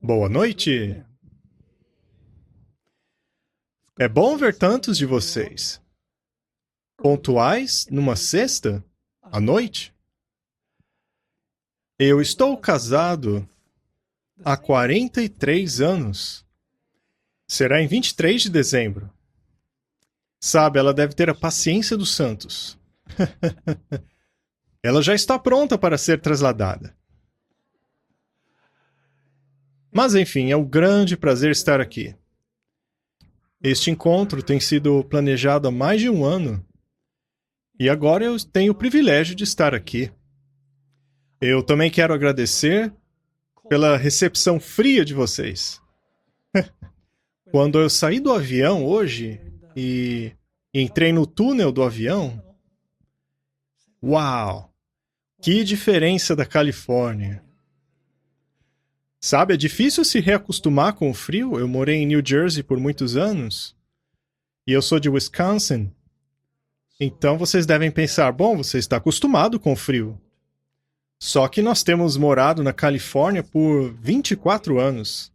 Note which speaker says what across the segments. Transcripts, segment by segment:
Speaker 1: Boa noite. É bom ver tantos de vocês. Pontuais numa sexta? À noite? Eu estou casado há 43 anos. Será em 23 de dezembro. Sabe, ela deve ter a paciência dos santos. Ela já está pronta para ser trasladada. Mas enfim, é um grande prazer estar aqui. Este encontro tem sido planejado há mais de um ano. E agora eu tenho o privilégio de estar aqui. Eu também quero agradecer pela recepção fria de vocês. Quando eu saí do avião hoje e entrei no túnel do avião, uau! Que diferença da Califórnia! Sabe, é difícil se reacostumar com o frio. Eu morei em New Jersey por muitos anos e eu sou de Wisconsin. Então vocês devem pensar, bom, você está acostumado com o frio. Só que nós temos morado na Califórnia por 24 anos.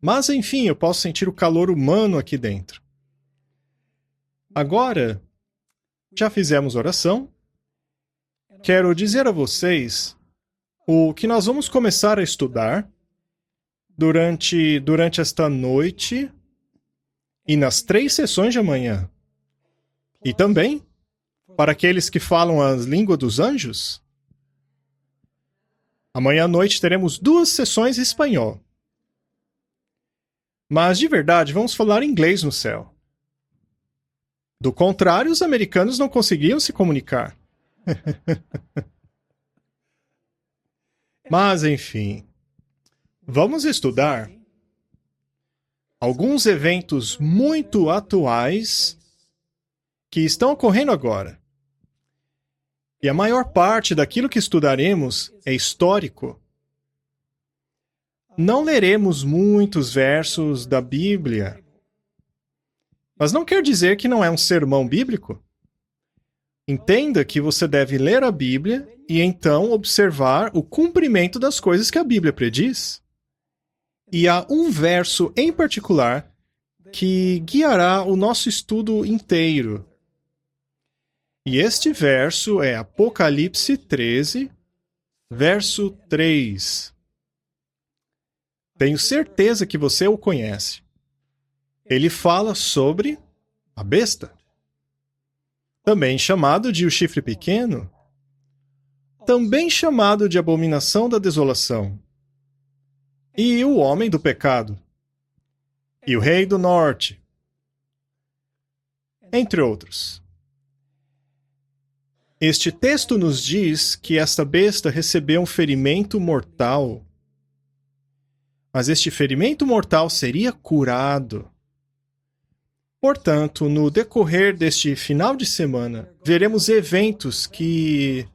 Speaker 1: Mas enfim, eu posso sentir o calor humano aqui dentro. Agora, já fizemos oração. Quero dizer a vocês o que nós vamos começar a estudar durante esta noite e nas 3 sessões de amanhã. E também, para aqueles que falam a língua dos anjos, amanhã à noite teremos 2 sessões em espanhol. Mas, de verdade, vamos falar inglês no céu. Do contrário, os americanos não conseguiam se comunicar. Mas, enfim, vamos estudar alguns eventos muito atuais que estão ocorrendo agora. E a maior parte daquilo que estudaremos é histórico. Não leremos muitos versos da Bíblia, mas não quer dizer que não é um sermão bíblico. Entenda que você deve ler a Bíblia e então observar o cumprimento das coisas que a Bíblia prediz. E há um verso em particular que guiará o nosso estudo inteiro. E este verso é Apocalipse 13, verso 3. Tenho certeza que você o conhece. Ele fala sobre a besta, também chamado de o chifre pequeno, também chamado de abominação da desolação, e o homem do pecado, e o rei do norte, entre outros. Este texto nos diz que esta besta recebeu um ferimento mortal, mas este ferimento mortal seria curado. Portanto, no decorrer deste final de semana, veremos eventos que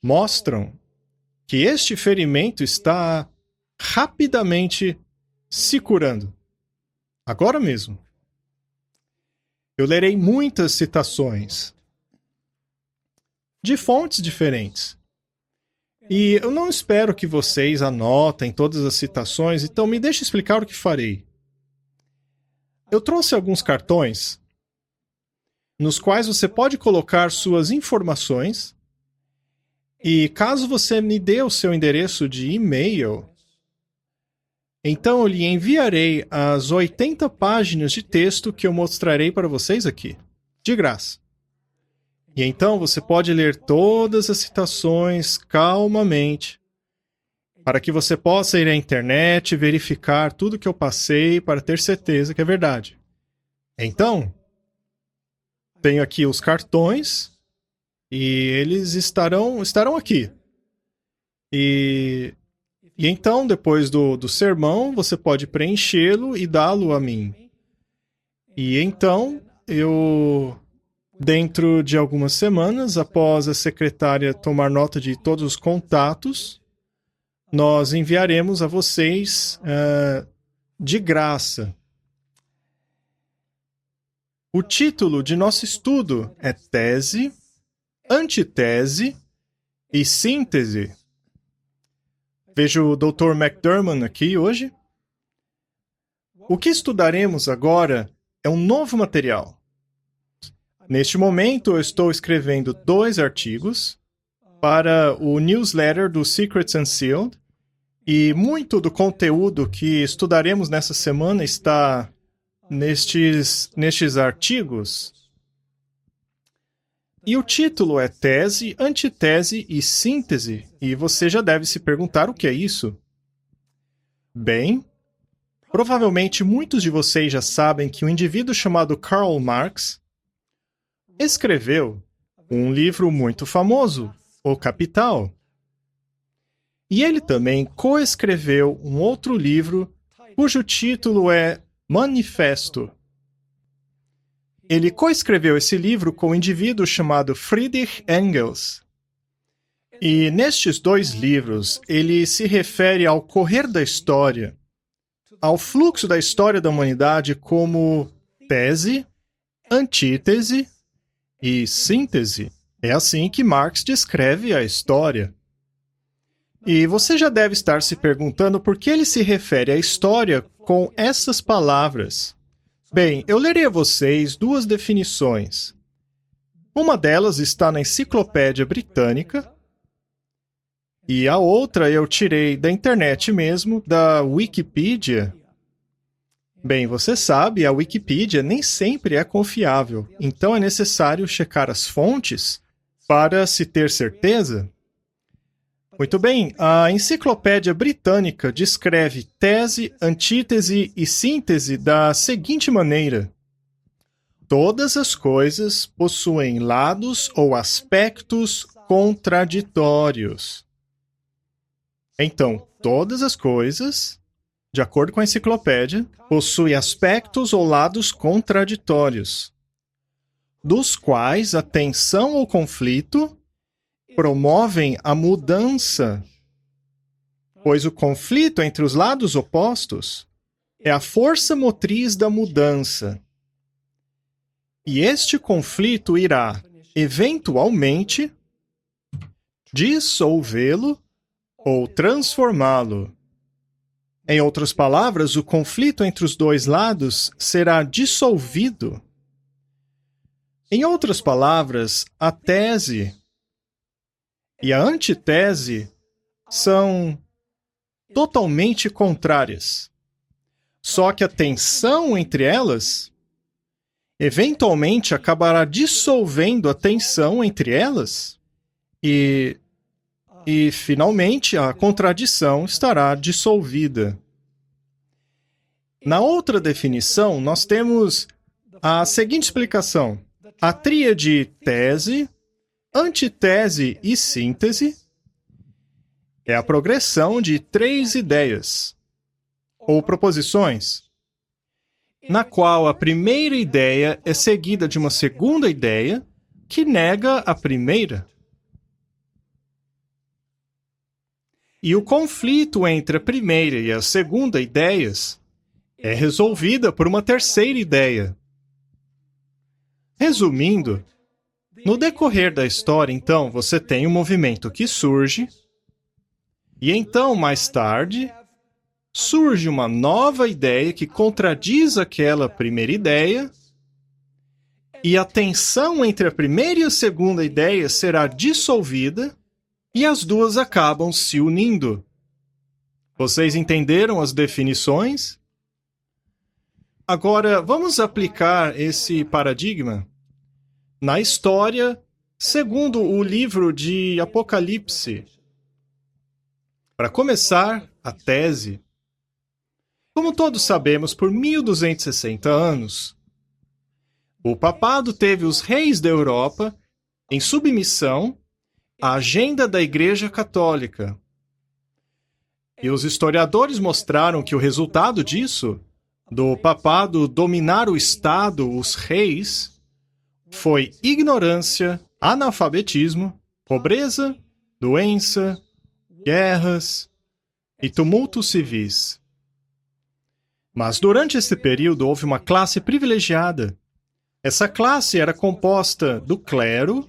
Speaker 1: mostram que este ferimento está rapidamente se curando. Agora mesmo. Eu lerei muitas citações de fontes diferentes. E eu não espero que vocês anotem todas as citações, então me deixe explicar o que farei. Eu trouxe alguns cartões nos quais você pode colocar suas informações e caso você me dê o seu endereço de e-mail, então eu lhe enviarei as 80 páginas de texto que eu mostrarei para vocês aqui, de graça. E então você pode ler todas as citações calmamente, para que você possa ir à internet e verificar tudo que eu passei para ter certeza que é verdade. Então, tenho aqui os cartões e eles estarão aqui. E então, depois do sermão, você pode preenchê-lo e dá-lo a mim. E então, dentro de algumas semanas, após a secretária tomar nota de todos os contatos, nós enviaremos a vocês de graça. O título de nosso estudo é Tese, Antitese e Síntese. Vejo o Dr. McDermott aqui hoje. O que estudaremos agora é um novo material. Neste momento, eu estou escrevendo 2 artigos para o newsletter do Secrets Unsealed, e muito do conteúdo que estudaremos nessa semana está nestes artigos. E o título é Tese, Antitese e Síntese, e você já deve se perguntar o que é isso. Bem, provavelmente muitos de vocês já sabem que um indivíduo chamado Karl Marx escreveu um livro muito famoso, O Capital. E ele também coescreveu um outro livro cujo título é Manifesto. Ele coescreveu esse livro com um indivíduo chamado Friedrich Engels. E nestes 2 livros, ele se refere ao correr da história, ao fluxo da história da humanidade como tese, antítese e síntese. É assim que Marx descreve a história. E você já deve estar se perguntando por que ele se refere à história com essas palavras. Bem, eu lerei a vocês 2 definições. Uma delas está na Enciclopédia Britânica e a outra eu tirei da internet mesmo, da Wikipedia. Bem, você sabe, a Wikipedia nem sempre é confiável, então é necessário checar as fontes para se ter certeza. Muito bem, a Enciclopédia Britânica descreve tese, antítese e síntese da seguinte maneira: todas as coisas possuem lados ou aspectos contraditórios. Então, todas as coisas, de acordo com a enciclopédia, possuem aspectos ou lados contraditórios, dos quais a tensão ou conflito promovem a mudança, pois o conflito entre os lados opostos é a força motriz da mudança. E este conflito irá, eventualmente, dissolvê-lo ou transformá-lo. Em outras palavras, o conflito entre os 2 lados será dissolvido. Em outras palavras, a tese e a antitese são totalmente contrárias. Só que a tensão entre elas eventualmente acabará dissolvendo a tensão entre elas e finalmente a contradição estará dissolvida. Na outra definição, nós temos a seguinte explicação: a tríade tese, antitese e síntese é a progressão de 3 ideias, ou proposições, na qual a primeira ideia é seguida de uma segunda ideia que nega a primeira. E o conflito entre a primeira e a segunda ideias é resolvida por uma terceira ideia. Resumindo, no decorrer da história, então, você tem um movimento que surge, e então, mais tarde, surge uma nova ideia que contradiz aquela primeira ideia, e a tensão entre a primeira e a segunda ideia será dissolvida, e as 2 acabam se unindo. Vocês entenderam as definições? Agora, vamos aplicar esse paradigma na história, segundo o livro de Apocalipse. Para começar, a tese. Como todos sabemos, por 1260 anos, o papado teve os reis da Europa em submissão à agenda da Igreja Católica. E os historiadores mostraram que o resultado disso, do papado dominar o Estado, os reis, foi ignorância, analfabetismo, pobreza, doença, guerras e tumultos civis. Mas durante esse período houve uma classe privilegiada. Essa classe era composta do clero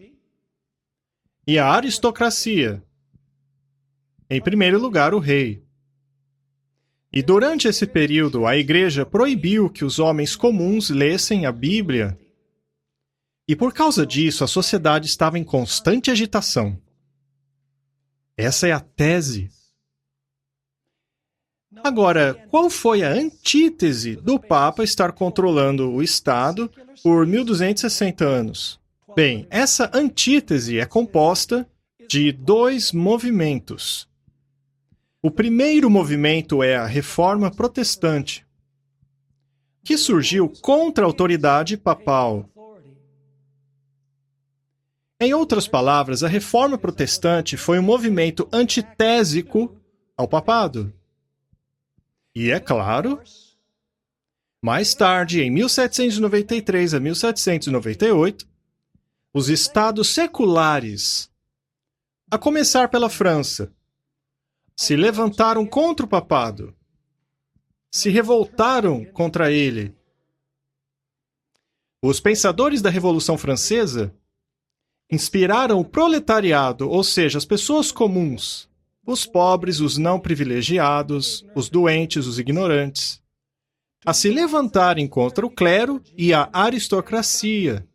Speaker 1: e a aristocracia. Em primeiro lugar, o rei. E durante esse período, a Igreja proibiu que os homens comuns lessem a Bíblia. E por causa disso, a sociedade estava em constante agitação. Essa é a tese. Agora, qual foi a antítese do Papa estar controlando o Estado por 1260 anos? Bem, essa antítese é composta de dois movimentos. O primeiro movimento é a Reforma Protestante, que surgiu contra a autoridade papal. Em outras palavras, a Reforma Protestante foi um movimento antitésico ao papado. E é claro, mais tarde, em 1793 a 1798, os estados seculares, a começar pela França, se levantaram contra o papado, se revoltaram contra ele. Os pensadores da Revolução Francesa inspiraram o proletariado, ou seja, as pessoas comuns, os pobres, os não privilegiados, os doentes, os ignorantes, a se levantarem contra o clero e a aristocracia,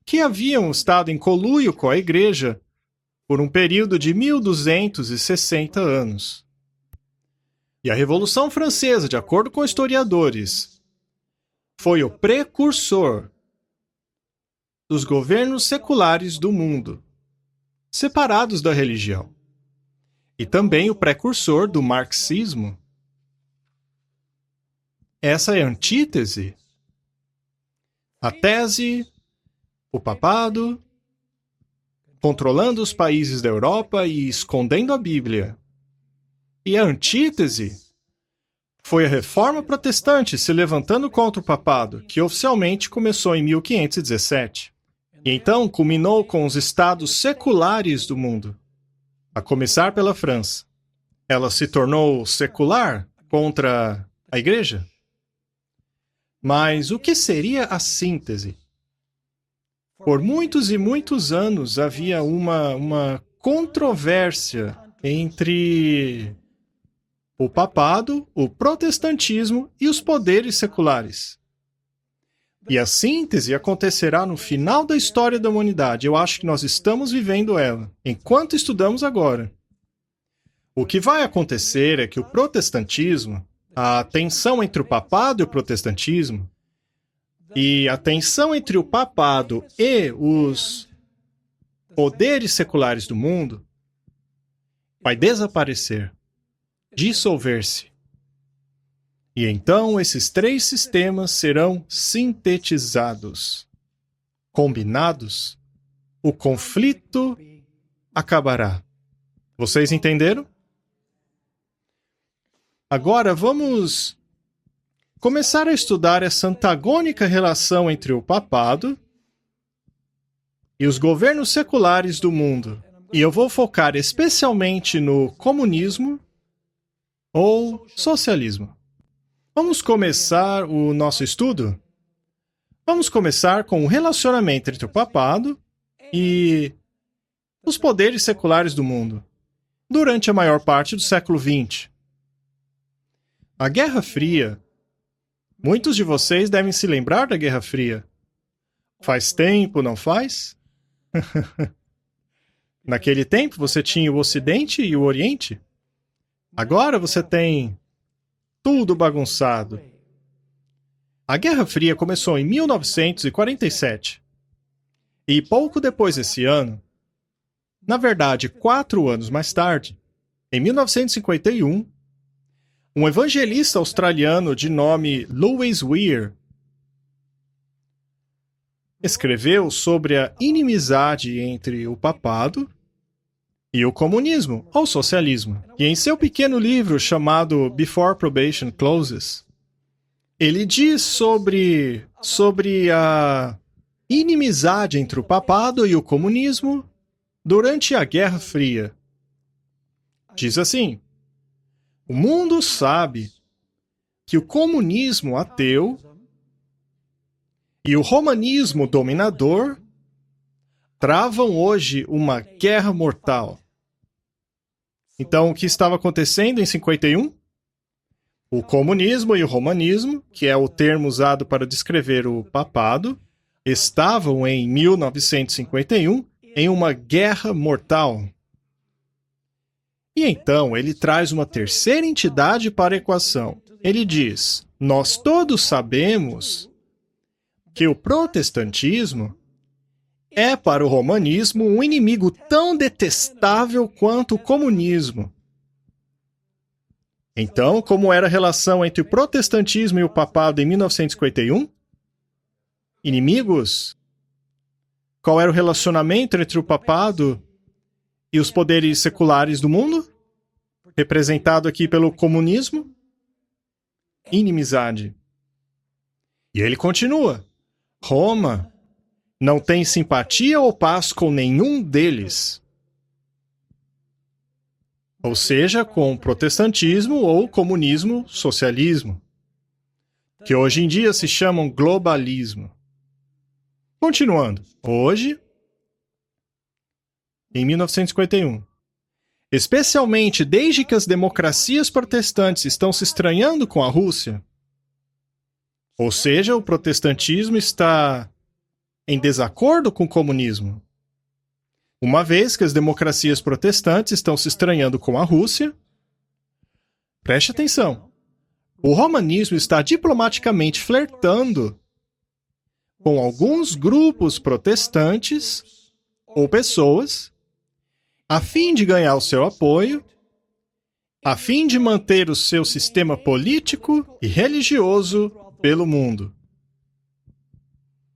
Speaker 1: que haviam estado em conluio com a Igreja por um período de 1260 anos. E a Revolução Francesa, de acordo com historiadores, foi o precursor dos governos seculares do mundo, separados da religião, e também o precursor do marxismo. Essa é a antítese. A tese, o papado, controlando os países da Europa e escondendo a Bíblia. E a antítese foi a Reforma Protestante se levantando contra o papado, que oficialmente começou em 1517. E então culminou com os estados seculares do mundo, a começar pela França. Ela se tornou secular contra a Igreja? Mas o que seria a síntese? Por muitos e muitos anos havia uma controvérsia entre o papado, o protestantismo e os poderes seculares. E a síntese acontecerá no final da história da humanidade. Eu acho que nós estamos vivendo ela, enquanto estudamos agora. O que vai acontecer é que o protestantismo, a tensão entre o papado e o protestantismo, e a tensão entre o papado e os poderes seculares do mundo vai desaparecer, dissolver-se. E então esses três sistemas serão sintetizados. Combinados, o conflito acabará. Vocês entenderam? Agora vamos começar a estudar essa antagônica relação entre o papado e os governos seculares do mundo. E eu vou focar especialmente no comunismo ou socialismo. Vamos começar o nosso estudo? Vamos começar com o relacionamento entre o papado e os poderes seculares do mundo, durante a maior parte do século XX. A Guerra Fria. Muitos de vocês devem se lembrar da Guerra Fria. Faz tempo, não faz? Naquele tempo você tinha o Ocidente e o Oriente. Agora você tem tudo bagunçado. A Guerra Fria começou em 1947. E pouco depois desse ano, na verdade 4 anos mais tarde, em 1951, um evangelista australiano de nome Louis Weir escreveu sobre a inimizade entre o papado e o comunismo, ou socialismo. E em seu pequeno livro chamado Before Probation Closes, ele diz sobre a inimizade entre o papado e o comunismo durante a Guerra Fria. Diz assim: o mundo sabe que o comunismo ateu e o romanismo dominador travam hoje uma guerra mortal. Então, o que estava acontecendo em 51? O comunismo e o romanismo, que é o termo usado para descrever o papado, estavam em 1951 em uma guerra mortal. E então ele traz uma terceira entidade para a equação. Ele diz: nós todos sabemos que o protestantismo é para o romanismo um inimigo tão detestável quanto o comunismo. Então, como era a relação entre o protestantismo e o papado em 1951? Inimigos? Qual era o relacionamento entre o papado e os poderes seculares do mundo? Representado aqui pelo comunismo? Inimizade. E ele continua. Roma não tem simpatia ou paz com nenhum deles. Ou seja, com o protestantismo ou comunismo, socialismo, que hoje em dia se chamam globalismo. Continuando, hoje, em 1951, especialmente desde que as democracias protestantes estão se estranhando com a Rússia, ou seja, o protestantismo está em desacordo com o comunismo. Uma vez que as democracias protestantes estão se estranhando com a Rússia, preste atenção, o romanismo está diplomaticamente flertando com alguns grupos protestantes ou pessoas a fim de ganhar o seu apoio, a fim de manter o seu sistema político e religioso pelo mundo.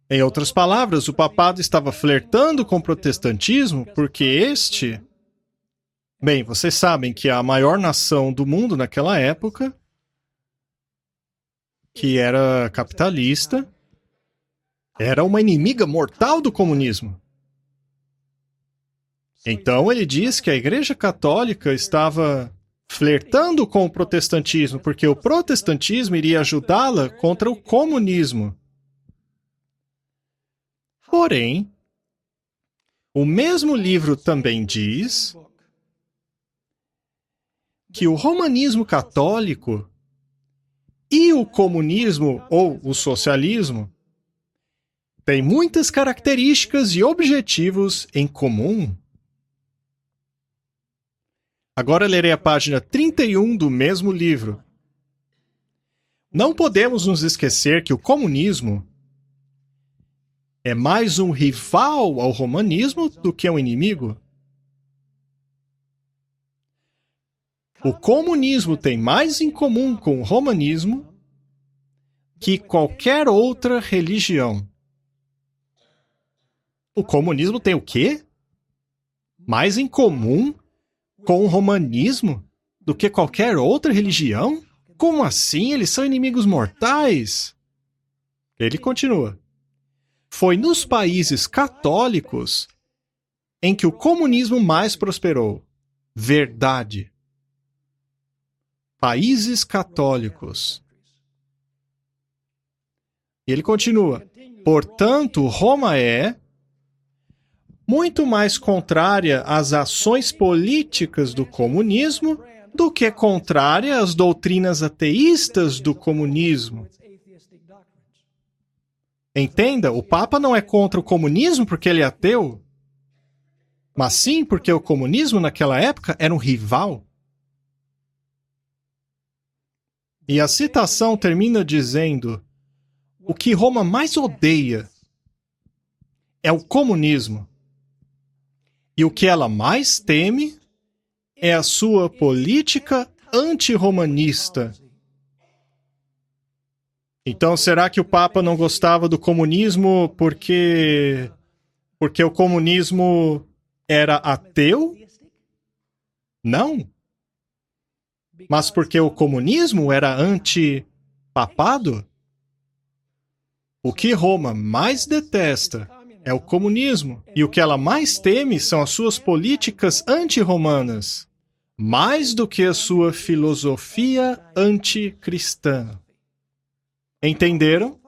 Speaker 1: Em outras palavras, o papado estava flertando com o protestantismo porque este... Bem, vocês sabem que a maior nação do mundo naquela época, que era capitalista, era uma inimiga mortal do comunismo. Então ele diz que a Igreja Católica estava flertando com o protestantismo porque o protestantismo iria ajudá-la contra o comunismo. Porém, o mesmo livro também diz que o romanismo católico e o comunismo ou o socialismo têm muitas características e objetivos em comum. Agora lerei a página 31 do mesmo livro. Não podemos nos esquecer que o comunismo é mais um rival ao romanismo do que um inimigo. O comunismo tem mais em comum com o romanismo que qualquer outra religião. O comunismo tem o quê? Mais em comum com o romanismo do que qualquer outra religião? Como assim? Eles são inimigos mortais? Ele continua. Foi nos países católicos em que o comunismo mais prosperou. Verdade. Países católicos. E ele continua. Portanto, Roma é muito mais contrária às ações políticas do comunismo do que contrária às doutrinas ateístas do comunismo. Entenda, o Papa não é contra o comunismo porque ele é ateu, mas sim porque o comunismo naquela época era um rival. E a citação termina dizendo: o que Roma mais odeia é o comunismo. E o que ela mais teme é a sua política antirromanista. Então, será que o Papa não gostava do comunismo porque o comunismo era ateu? Não. Mas porque o comunismo era anti-papado? O que Roma mais detesta é o comunismo, e o que ela mais teme são as suas políticas anti-romanas, mais do que a sua filosofia anticristã. Entenderam?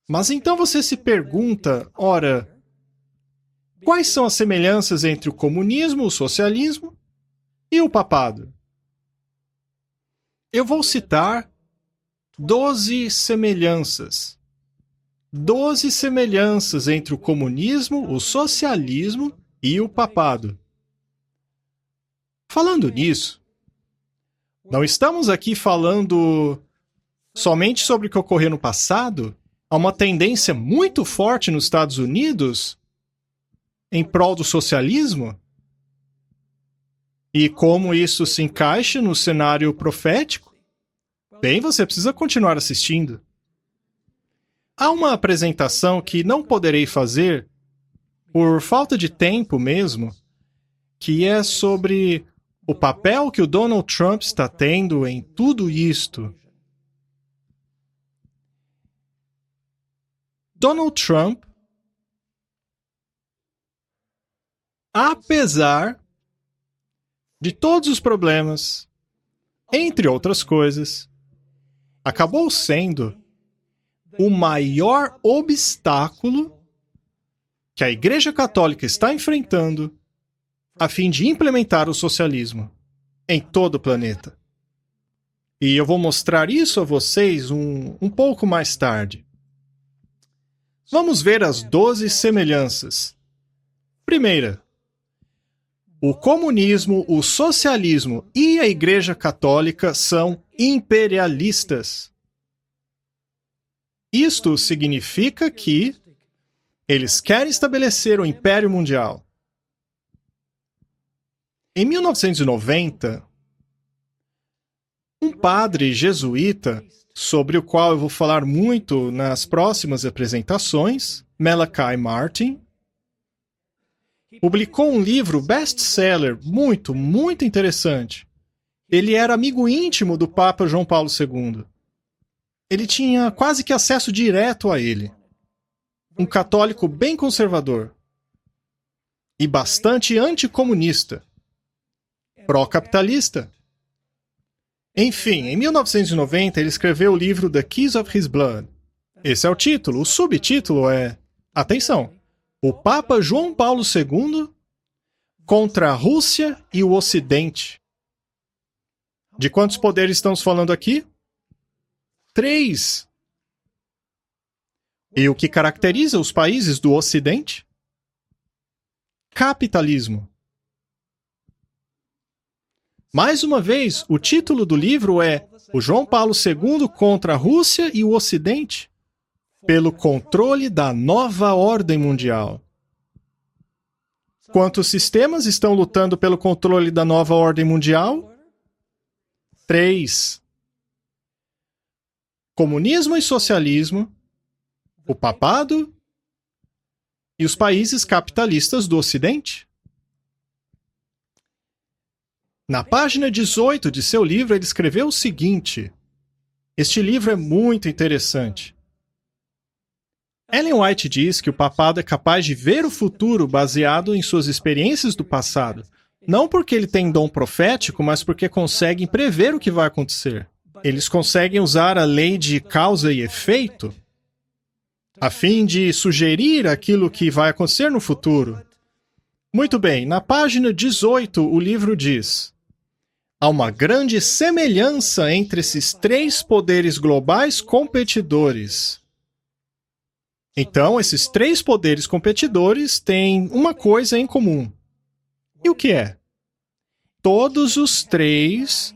Speaker 1: Mas então você se pergunta, ora, quais são as semelhanças entre o comunismo, o socialismo E o papado? Eu vou citar 12 semelhanças. 12 semelhanças entre o comunismo, o socialismo e o papado. Falando nisso, não estamos aqui falando somente sobre o que ocorreu no passado. Há uma tendência muito forte nos Estados Unidos em prol do socialismo. E como isso se encaixa no cenário profético? Bem, você precisa continuar assistindo. Há uma apresentação que não poderei fazer, por falta de tempo mesmo, que é sobre o papel que o Donald Trump está tendo em tudo isto. Donald Trump, apesar de todos os problemas, entre outras coisas, acabou sendo o maior obstáculo que a Igreja Católica está enfrentando a fim de implementar o socialismo em todo o planeta. E eu vou mostrar isso a vocês um pouco mais tarde. Vamos ver as 12 semelhanças. Primeira, o comunismo, o socialismo e a Igreja Católica são imperialistas. Isto significa que eles querem estabelecer o Império Mundial. Em 1990, um padre jesuíta, sobre o qual eu vou falar muito nas próximas apresentações, Malachi Martin, publicou um livro best-seller muito, muito interessante. Ele era amigo íntimo do Papa João Paulo II. Ele tinha quase que acesso direto a ele. Um católico bem conservador e bastante anticomunista, pró-capitalista. Enfim, em 1990 ele escreveu o livro The Keys of His Blood. Esse é o título. O subtítulo é, atenção, o Papa João Paulo II contra a Rússia e o Ocidente. De quantos poderes estamos falando aqui? 3. E o que caracteriza os países do Ocidente? Capitalismo. Mais uma vez, o título do livro é O João Paulo II contra a Rússia e o Ocidente, pelo controle da nova ordem mundial. Quantos sistemas estão lutando pelo controle da nova ordem mundial? 3. Comunismo e socialismo, o papado e os países capitalistas do Ocidente. Na página 18 de seu livro, ele escreveu o seguinte. Este livro é muito interessante. Ellen White diz que o papado é capaz de ver o futuro baseado em suas experiências do passado. Não porque ele tem dom profético, mas porque conseguem prever o que vai acontecer. Eles conseguem usar a lei de causa e efeito a fim de sugerir aquilo que vai acontecer no futuro. Muito bem, na página 18, o livro diz: há uma grande semelhança entre esses 3 poderes globais competidores. Então, esses 3 poderes competidores têm uma coisa em comum. E o que é? Todos os 3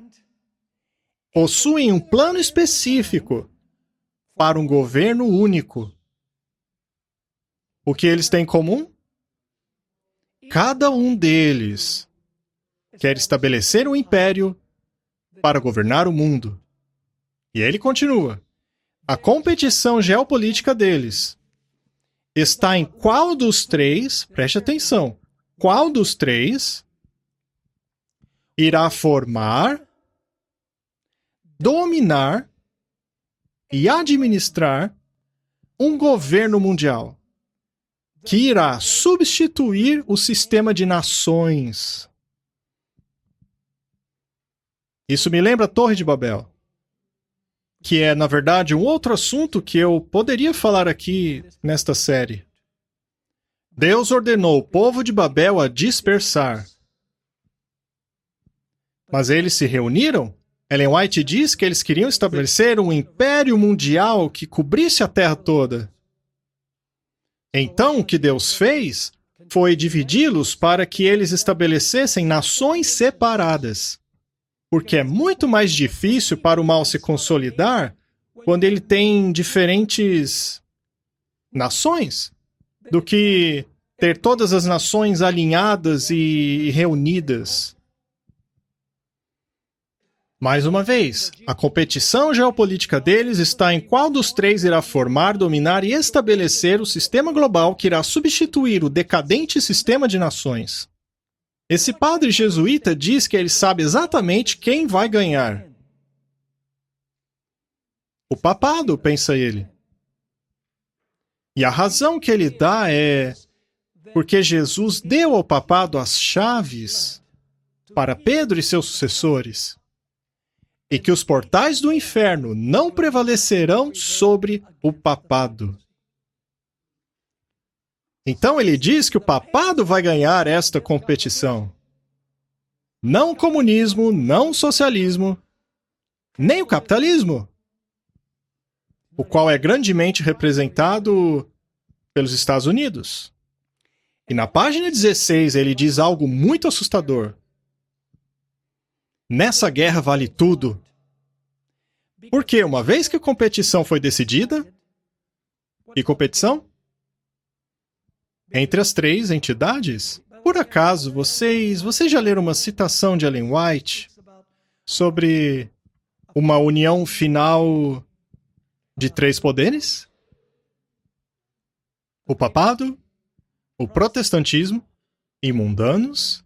Speaker 1: possuem um plano específico para um governo único. O que eles têm em comum? Cada um deles quer estabelecer um império para governar o mundo. E ele continua. A competição geopolítica deles está em qual dos 3, preste atenção, qual dos 3 irá formar, dominar e administrar um governo mundial que irá substituir o sistema de nações. Isso me lembra a Torre de Babel, que é, na verdade, um outro assunto que eu poderia falar aqui nesta série. Deus ordenou o povo de Babel a dispersar. Mas eles se reuniram? Ellen White diz que eles queriam estabelecer um império mundial que cobrisse a Terra toda. Então, o que Deus fez foi dividi-los para que eles estabelecessem nações separadas. Porque é muito mais difícil para o mal se consolidar quando ele tem diferentes nações do que ter todas as nações alinhadas e reunidas. Mais uma vez, a competição geopolítica deles está em qual dos três irá formar, dominar e estabelecer o sistema global que irá substituir o decadente sistema de nações. Esse padre jesuíta diz que ele sabe exatamente quem vai ganhar. O papado, pensa ele. E a razão que ele dá é porque Jesus deu ao papado as chaves para Pedro e seus sucessores. E que os portais do inferno não prevalecerão sobre o papado. Então ele diz que o papado vai ganhar esta competição. Não o comunismo, não o socialismo, nem o capitalismo, o qual é grandemente representado pelos Estados Unidos. E na página 16 ele diz algo muito assustador. Nessa guerra vale tudo. Porque uma vez que a competição foi decidida, e competição? Entre as três entidades? Por acaso, vocês já leram uma citação de Ellen White sobre uma união final de três poderes? O papado, o protestantismo e mundanos.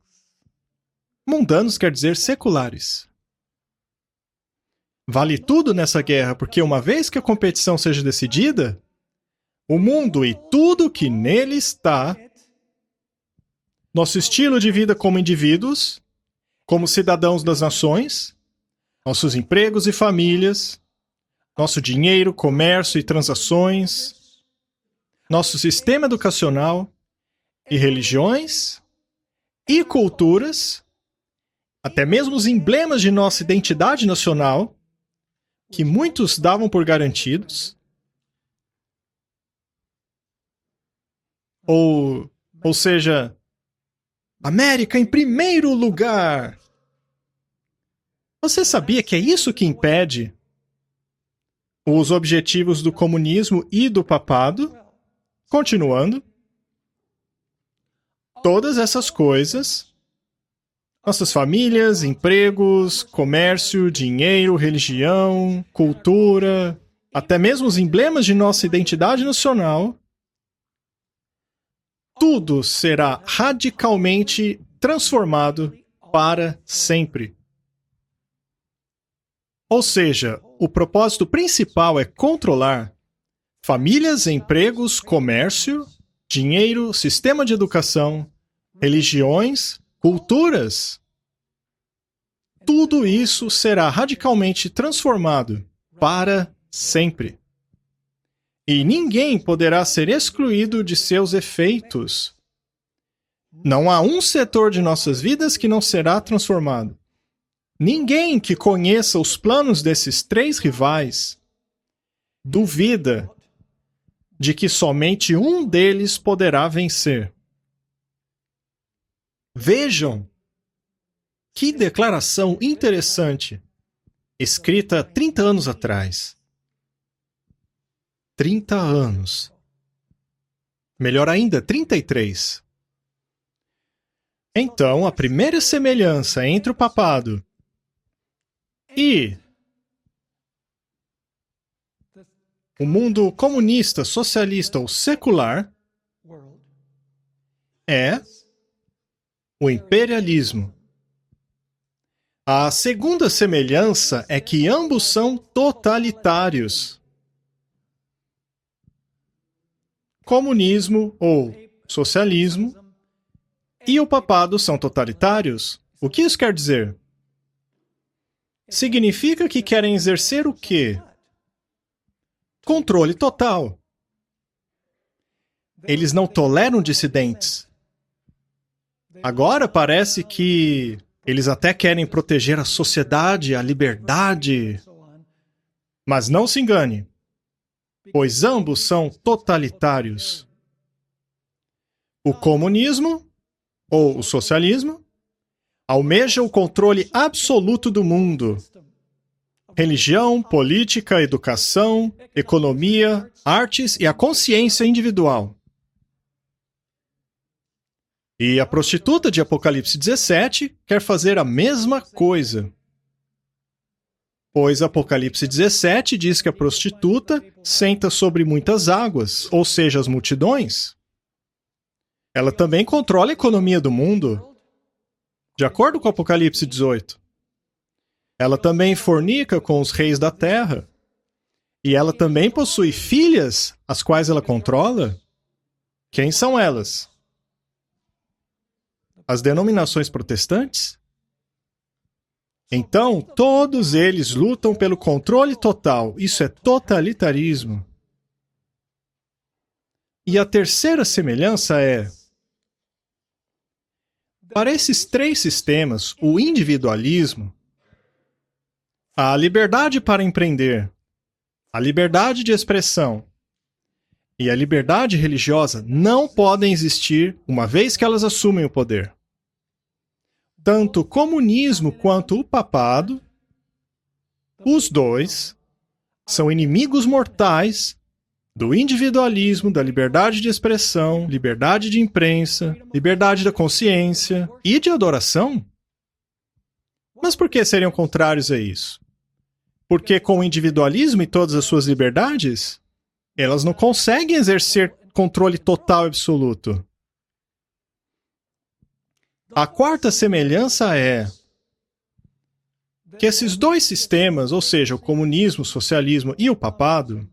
Speaker 1: Mundanos quer dizer seculares. Vale tudo nessa guerra, porque uma vez que a competição seja decidida, o mundo e tudo que nele está, nosso estilo de vida como indivíduos, como cidadãos das nações, nossos empregos e famílias, nosso dinheiro, comércio e transações, nosso sistema educacional e religiões e culturas, até mesmo os emblemas de nossa identidade nacional, que muitos davam por garantidos, ou seja, América em primeiro lugar. Você sabia que é isso que impede os objetivos do comunismo e do papado? Continuando, todas essas coisas, nossas famílias, empregos, comércio, dinheiro, religião, cultura, até mesmo os emblemas de nossa identidade nacional, tudo será radicalmente transformado para sempre. Ou seja, o propósito principal é controlar famílias, empregos, comércio, dinheiro, sistema de educação, religiões, culturas. Tudo isso será radicalmente transformado para sempre. E ninguém poderá ser excluído de seus efeitos. Não há um setor de nossas vidas que não será transformado. Ninguém que conheça os planos desses três rivais duvida de que somente um deles poderá vencer. Vejam que declaração interessante, escrita 30 anos atrás. 30 anos. Melhor ainda, 33. Então, a primeira semelhança entre o papado e o mundo comunista, socialista ou secular é o imperialismo. A segunda semelhança é que ambos são totalitários. Comunismo ou socialismo e o papado são totalitários. O que isso quer dizer? Significa que querem exercer o quê? Controle total. Eles não toleram dissidentes. Agora parece que Eles até querem proteger a sociedade, a liberdade. Mas não se engane, pois ambos são totalitários. O comunismo, ou o socialismo, almeja o controle absoluto do mundo. Religião, política, educação, economia, artes e a consciência individual. E a prostituta de Apocalipse 17 quer fazer a mesma coisa. Pois Apocalipse 17 diz que a prostituta senta sobre muitas águas, ou seja, as multidões. Ela também controla a economia do mundo, de acordo com Apocalipse 18. Ela também fornica com os reis da terra. E ela também possui filhas, as quais ela controla. Quem são elas? As denominações protestantes? Então, todos eles lutam pelo controle total. Isso é totalitarismo. E a terceira semelhança é: para esses três sistemas, o individualismo, a liberdade para empreender, a liberdade de expressão e a liberdade religiosa não podem existir uma vez que elas assumem o poder. Tanto o comunismo quanto o papado, os dois, são inimigos mortais do individualismo, da liberdade de expressão, liberdade de imprensa, liberdade da consciência e de adoração. Mas por que seriam contrários a isso? Porque com o individualismo e todas as suas liberdades, elas não conseguem exercer controle total e absoluto. A quarta semelhança é que esses dois sistemas, ou seja, o comunismo, o socialismo e o papado,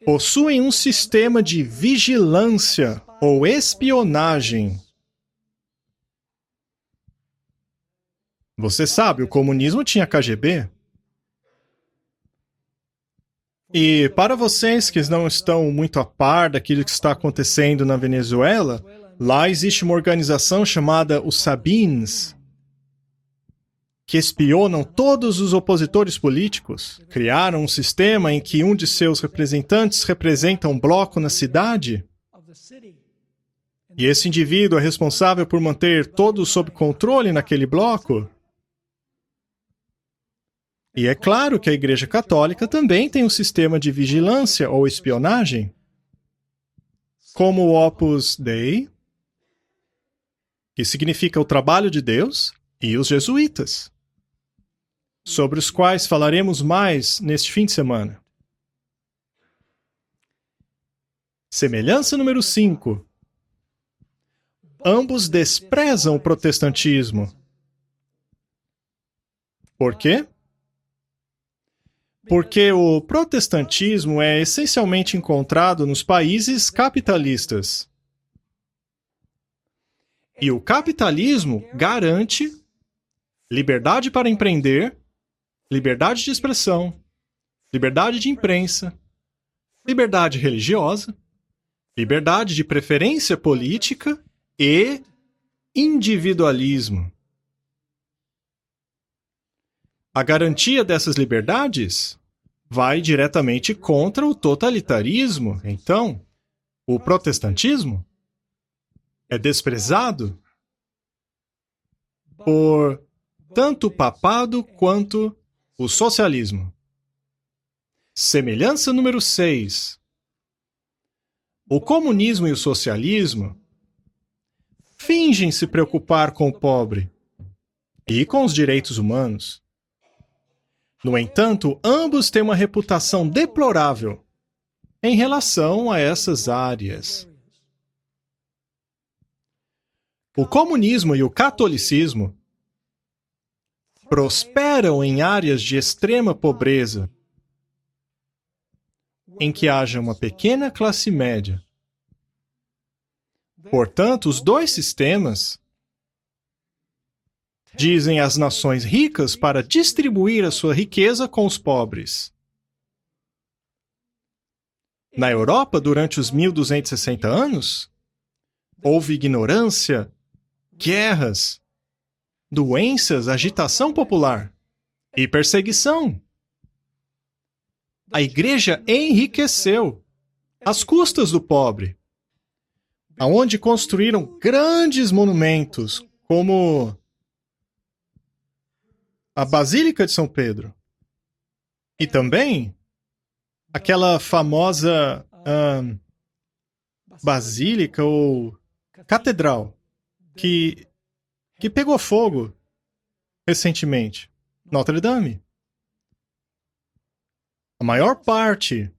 Speaker 1: possuem um sistema de vigilância ou espionagem. Você sabe, o comunismo tinha KGB. E para vocês que não estão muito a par daquilo que está acontecendo na Venezuela, lá existe uma organização chamada os Sabines, que espionam todos os opositores políticos. Criaram um sistema em que um de seus representantes representa um bloco na cidade. E esse indivíduo é responsável por manter todos sob controle naquele bloco. E é claro que a Igreja Católica também tem um sistema de vigilância ou espionagem, como o Opus Dei, que significa o trabalho de Deus, e os jesuítas, sobre os quais falaremos mais neste fim de semana. Semelhança número 5. Ambos desprezam o protestantismo. Por quê? Porque o protestantismo é essencialmente encontrado nos países capitalistas. E o capitalismo garante liberdade para empreender, liberdade de expressão, liberdade de imprensa, liberdade religiosa, liberdade de preferência política e individualismo. A garantia dessas liberdades vai diretamente contra o totalitarismo. Então, o protestantismo é desprezado por tanto o papado quanto o socialismo. Semelhança número 6. O comunismo e o socialismo fingem se preocupar com o pobre e com os direitos humanos. No entanto, ambos têm uma reputação deplorável em relação a essas áreas. O comunismo e o catolicismo prosperam em áreas de extrema pobreza, em que haja uma pequena classe média. Portanto, os dois sistemas dizem às nações ricas para distribuir a sua riqueza com os pobres. Na Europa, durante os 1260 anos, houve ignorância, guerras, doenças, agitação popular e perseguição. A igreja enriqueceu às custas do pobre, aonde construíram grandes monumentos, como a Basílica de São Pedro. E também aquela famosa basílica ou catedral que pegou fogo recentemente, Notre Dame. A maior parte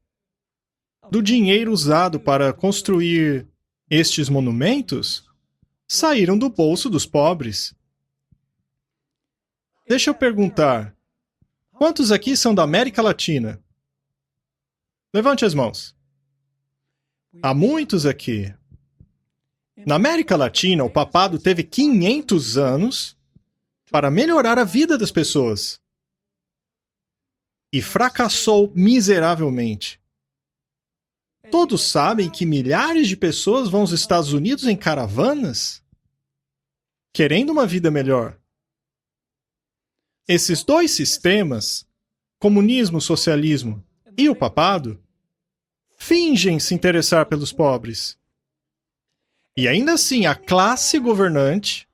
Speaker 1: do dinheiro usado para construir estes monumentos saíram do bolso dos pobres. Deixa eu perguntar, quantos aqui são da América Latina? Levante as mãos. Há muitos aqui. Na América Latina, o papado teve 500 anos para melhorar a vida das pessoas. E fracassou miseravelmente. Todos sabem que milhares de pessoas vão aos Estados Unidos em caravanas, querendo uma vida melhor. Esses dois sistemas, comunismo, socialismo e o papado, fingem se interessar pelos pobres. E ainda assim, a classe governante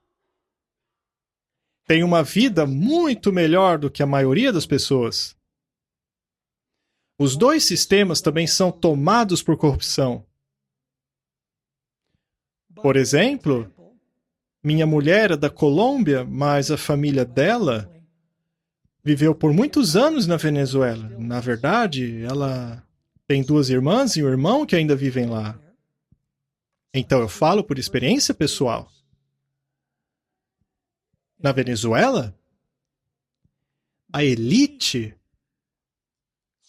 Speaker 1: tem uma vida muito melhor do que a maioria das pessoas. Os dois sistemas também são tomados por corrupção. Por exemplo, minha mulher é da Colômbia, mas a família dela viveu por muitos anos na Venezuela. Na verdade, ela tem 2 irmãs e um irmão que ainda vivem lá. Então eu falo por experiência pessoal. Na Venezuela, a elite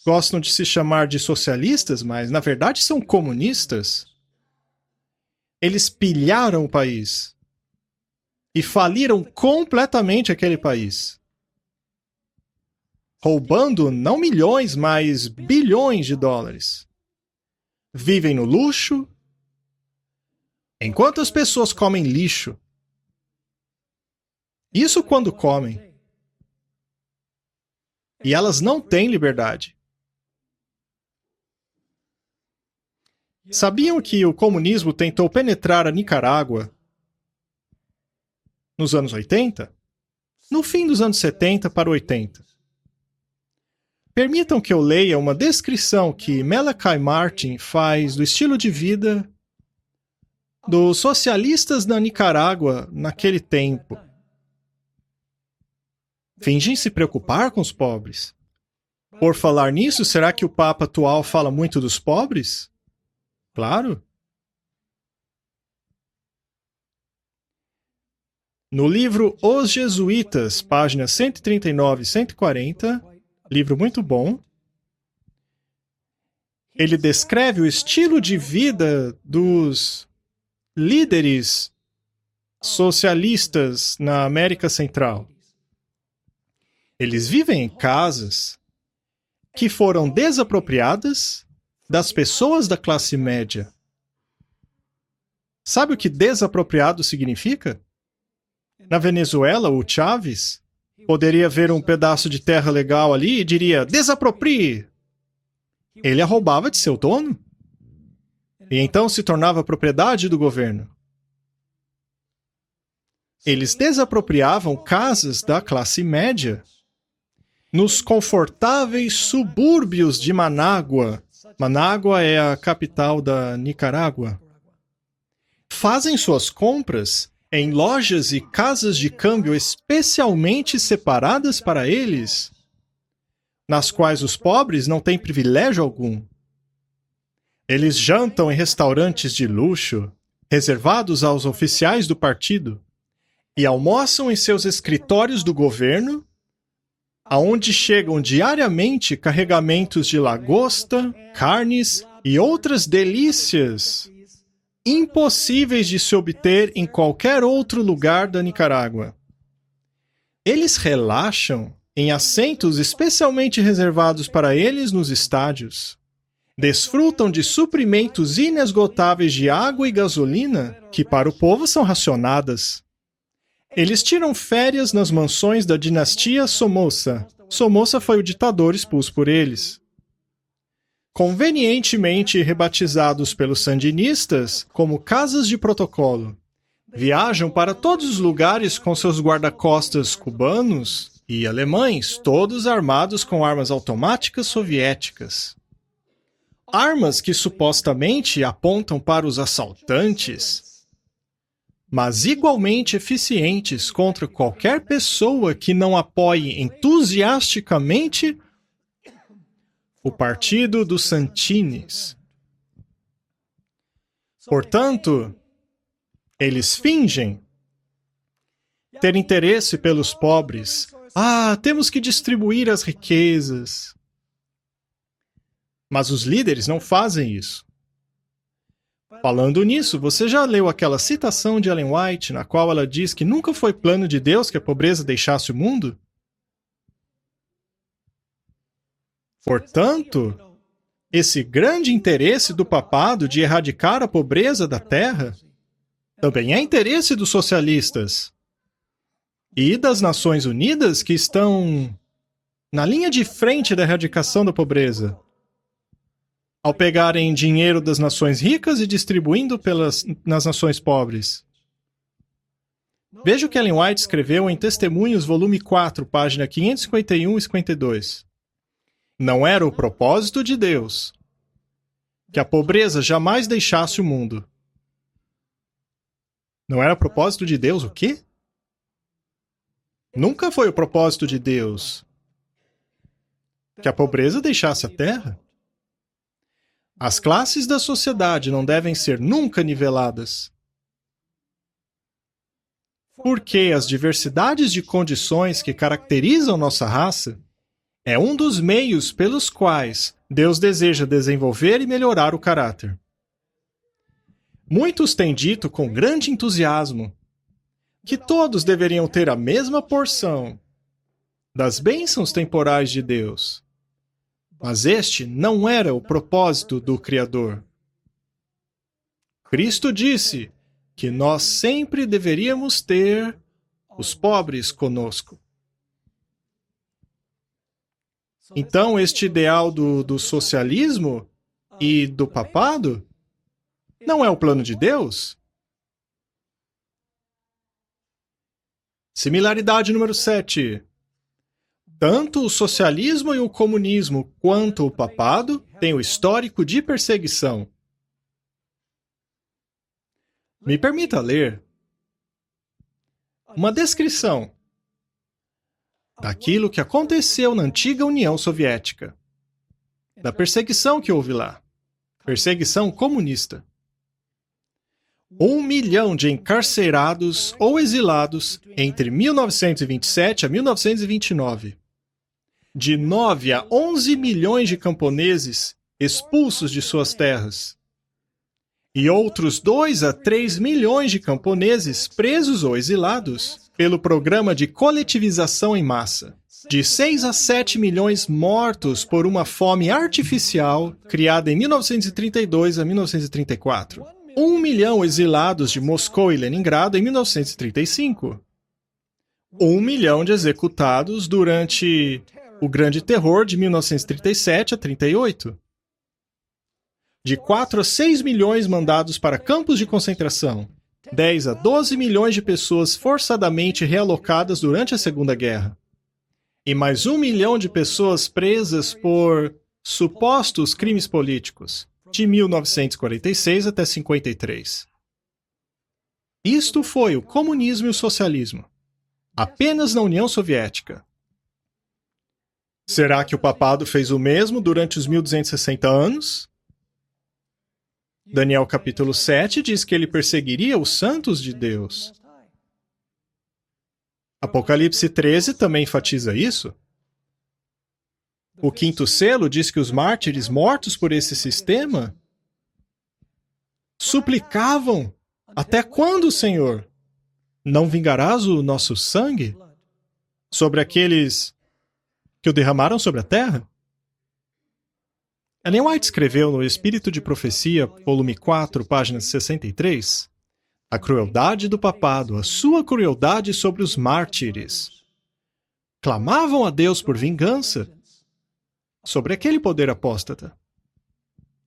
Speaker 1: gostam de se chamar de socialistas, mas na verdade são comunistas. Eles pilharam o país e faliram completamente aquele país, roubando não milhões, mas bilhões de dólares. Vivem no luxo, enquanto as pessoas comem lixo. Isso quando comem. E elas não têm liberdade. Sabiam que o comunismo tentou penetrar a Nicarágua nos anos 80? No fim dos anos 70 para 80. Permitam que eu leia uma descrição que Malachi Martin faz do estilo de vida dos socialistas na Nicarágua naquele tempo. Fingem se preocupar com os pobres. Por falar nisso, será que o Papa atual fala muito dos pobres? Claro. No livro Os Jesuítas, páginas 139 e 140, livro muito bom, ele descreve o estilo de vida dos líderes socialistas na América Central. Eles vivem em casas que foram desapropriadas das pessoas da classe média. Sabe o que desapropriado significa? Na Venezuela, o Chávez poderia ver um pedaço de terra legal ali e diria, desaproprie! Ele a roubava de seu dono e então se tornava propriedade do governo. Eles desapropriavam casas da classe média nos confortáveis subúrbios de Manágua. Manágua é a capital da Nicarágua. Fazem suas compras em lojas e casas de câmbio especialmente separadas para eles, nas quais os pobres não têm privilégio algum. Eles jantam em restaurantes de luxo, reservados aos oficiais do partido, e almoçam em seus escritórios do governo, aonde chegam diariamente carregamentos de lagosta, carnes e outras delícias impossíveis de se obter em qualquer outro lugar da Nicarágua. Eles relaxam em assentos especialmente reservados para eles nos estádios. Desfrutam de suprimentos inesgotáveis de água e gasolina que para o povo são racionadas. Eles tiram férias nas mansões da dinastia Somoza. Somoza foi o ditador expulso por eles. Convenientemente rebatizados pelos sandinistas como casas de protocolo. Viajam para todos os lugares com seus guarda-costas cubanos e alemães, todos armados com armas automáticas soviéticas. Armas que supostamente apontam para os assaltantes, mas igualmente eficientes contra qualquer pessoa que não apoie entusiasticamente o Partido dos Santines. Portanto, eles fingem ter interesse pelos pobres. Temos que distribuir as riquezas. Mas os líderes não fazem isso. Falando nisso, você já leu aquela citação de Ellen White, na qual ela diz que nunca foi plano de Deus que a pobreza deixasse o mundo? Portanto, esse grande interesse do papado de erradicar a pobreza da Terra também é interesse dos socialistas e das Nações Unidas, que estão na linha de frente da erradicação da pobreza, ao pegarem dinheiro das nações ricas e distribuindo nas nações pobres. Veja o que Ellen White escreveu em Testemunhos, volume 4, página 551 e 52. Não era o propósito de Deus que a pobreza jamais deixasse o mundo. Não era propósito de Deus o quê? Nunca foi o propósito de Deus que a pobreza deixasse a terra. As classes da sociedade não devem ser nunca niveladas. Porque as diversidades de condições que caracterizam nossa raça é um dos meios pelos quais Deus deseja desenvolver e melhorar o caráter. Muitos têm dito com grande entusiasmo que todos deveriam ter a mesma porção das bênçãos temporais de Deus. Mas este não era o propósito do Criador. Cristo disse que nós sempre deveríamos ter os pobres conosco. Então, este ideal do socialismo e do papado não é o plano de Deus? Similaridade número 7. Tanto o socialismo e o comunismo quanto o papado têm o histórico de perseguição. Me permita ler uma descrição daquilo que aconteceu na antiga União Soviética, da perseguição que houve lá, perseguição comunista. 1 milhão de encarcerados ou exilados entre 1927 a 1929. De 9 a 11 milhões de camponeses expulsos de suas terras. E outros 2 a 3 milhões de camponeses presos ou exilados pelo programa de coletivização em massa. De 6 a 7 milhões mortos por uma fome artificial criada em 1932 a 1934. 1 milhão exilados de Moscou e Leningrado em 1935. 1 milhão de executados durante o Grande Terror de 1937 a 38. De 4 a 6 milhões mandados para campos de concentração. 10 a 12 milhões de pessoas forçadamente realocadas durante a Segunda Guerra. E mais 1 milhão de pessoas presas por supostos crimes políticos, de 1946 até 53. Isto foi o comunismo e o socialismo, apenas na União Soviética. Será que o papado fez o mesmo durante os 1260 anos? Daniel capítulo 7 diz que ele perseguiria os santos de Deus. Apocalipse 13 também enfatiza isso. O quinto selo diz que os mártires mortos por esse sistema suplicavam: até quando, Senhor? Não vingarás o nosso sangue sobre aqueles que o derramaram sobre a terra? Ellen White escreveu no Espírito de Profecia, volume 4, página 63, A crueldade do papado, a sua crueldade sobre os mártires. Clamavam a Deus por vingança sobre aquele poder apóstata.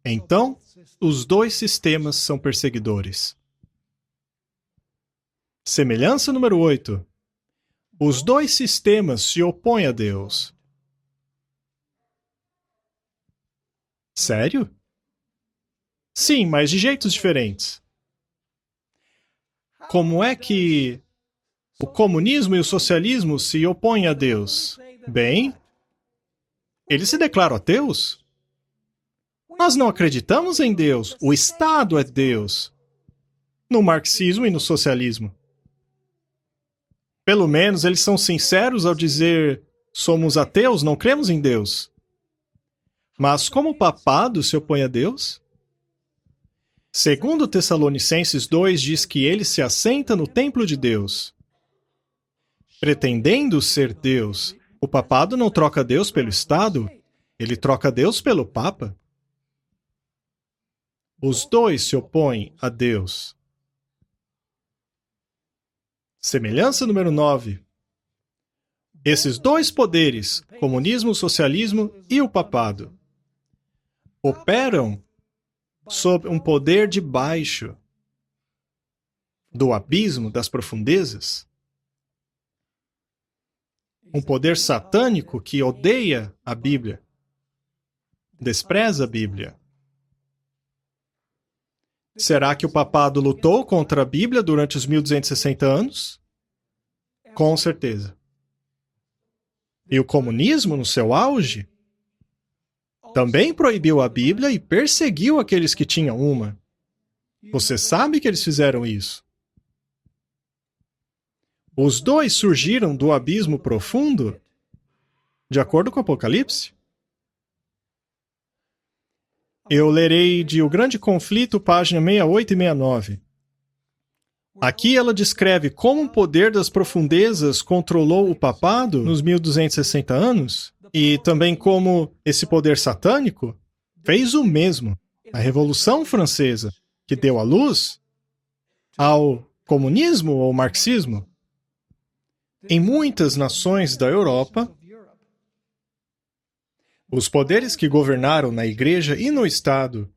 Speaker 1: Então, os dois sistemas são perseguidores. Semelhança número 8. Os dois sistemas se opõem a Deus. Sério? Sim, mas de jeitos diferentes. Como é que o comunismo e o socialismo se opõem a Deus? Bem, eles se declaram ateus. Nós não acreditamos em Deus. O Estado é Deus. No marxismo e no socialismo. Pelo menos eles são sinceros ao dizer: somos ateus, não cremos em Deus. Mas como o papado se opõe a Deus? Segundo Tessalonicenses 2 diz que ele se assenta no templo de Deus. Pretendendo ser Deus, o papado não troca Deus pelo Estado, ele troca Deus pelo Papa. Os dois se opõem a Deus. Semelhança número 9. Esses dois poderes, comunismo, socialismo e o papado, operam sob um poder de baixo, do abismo, das profundezas. Um poder satânico que odeia a Bíblia, despreza a Bíblia. Será que o papado lutou contra a Bíblia durante os 1260 anos? Com certeza. E o comunismo, no seu auge, também proibiu a Bíblia e perseguiu aqueles que tinham uma. Você sabe que eles fizeram isso. Os dois surgiram do abismo profundo, de acordo com o Apocalipse. Eu lerei de O Grande Conflito, página 68 e 69. Aqui ela descreve como o poder das profundezas controlou o papado nos 1260 anos e também como esse poder satânico fez o mesmo. A Revolução Francesa, que deu a luz ao comunismo ou marxismo. Em muitas nações da Europa, os poderes que governaram na Igreja e no Estado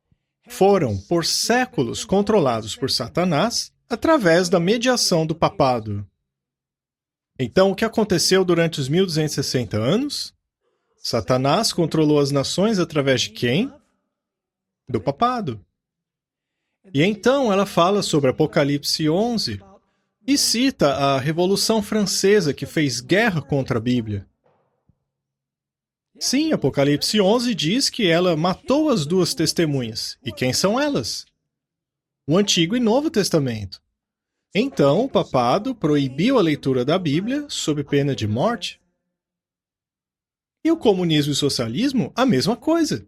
Speaker 1: foram, por séculos, controlados por Satanás através da mediação do papado. Então, o que aconteceu durante os 1260 anos? Satanás controlou as nações através de quem? Do papado. E então ela fala sobre Apocalipse 11 e cita a Revolução Francesa que fez guerra contra a Bíblia. Sim, Apocalipse 11 diz que ela matou as duas testemunhas. E quem são elas? O Antigo e Novo Testamento. Então, o papado proibiu a leitura da Bíblia sob pena de morte. E o comunismo e o socialismo, a mesma coisa.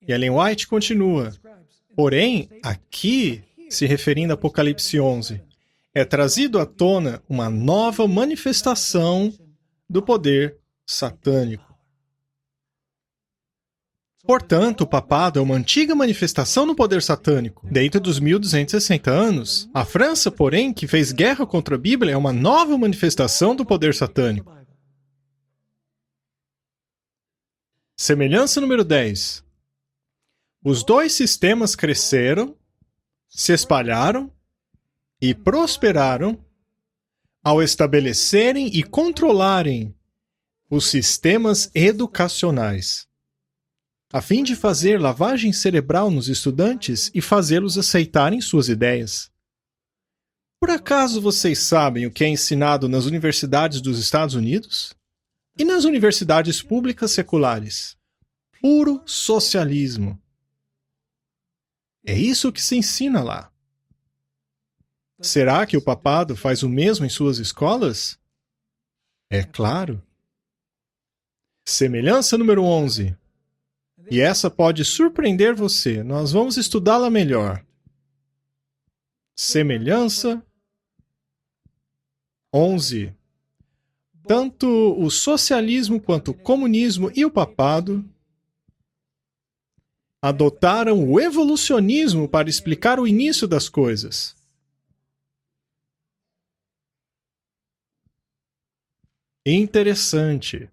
Speaker 1: E Ellen White continua. Porém, aqui, se referindo a Apocalipse 11, é trazido à tona uma nova manifestação do poder satânico. Portanto, o papado é uma antiga manifestação do poder satânico. Dentro dos 1260 anos, a França, porém, que fez guerra contra a Bíblia, é uma nova manifestação do poder satânico. Semelhança número 10. Os dois sistemas cresceram, se espalharam e prosperaram ao estabelecerem e controlarem os sistemas educacionais, a fim de fazer lavagem cerebral nos estudantes e fazê-los aceitarem suas ideias. Por acaso vocês sabem o que é ensinado nas universidades dos Estados Unidos? E nas universidades públicas seculares? Puro socialismo. É isso que se ensina lá. Será que o papado faz o mesmo em suas escolas? É claro. Semelhança número 11. E essa pode surpreender você. Nós vamos estudá-la melhor. Semelhança 11. Tanto o socialismo quanto o comunismo e o papado adotaram o evolucionismo para explicar o início das coisas. Interessante.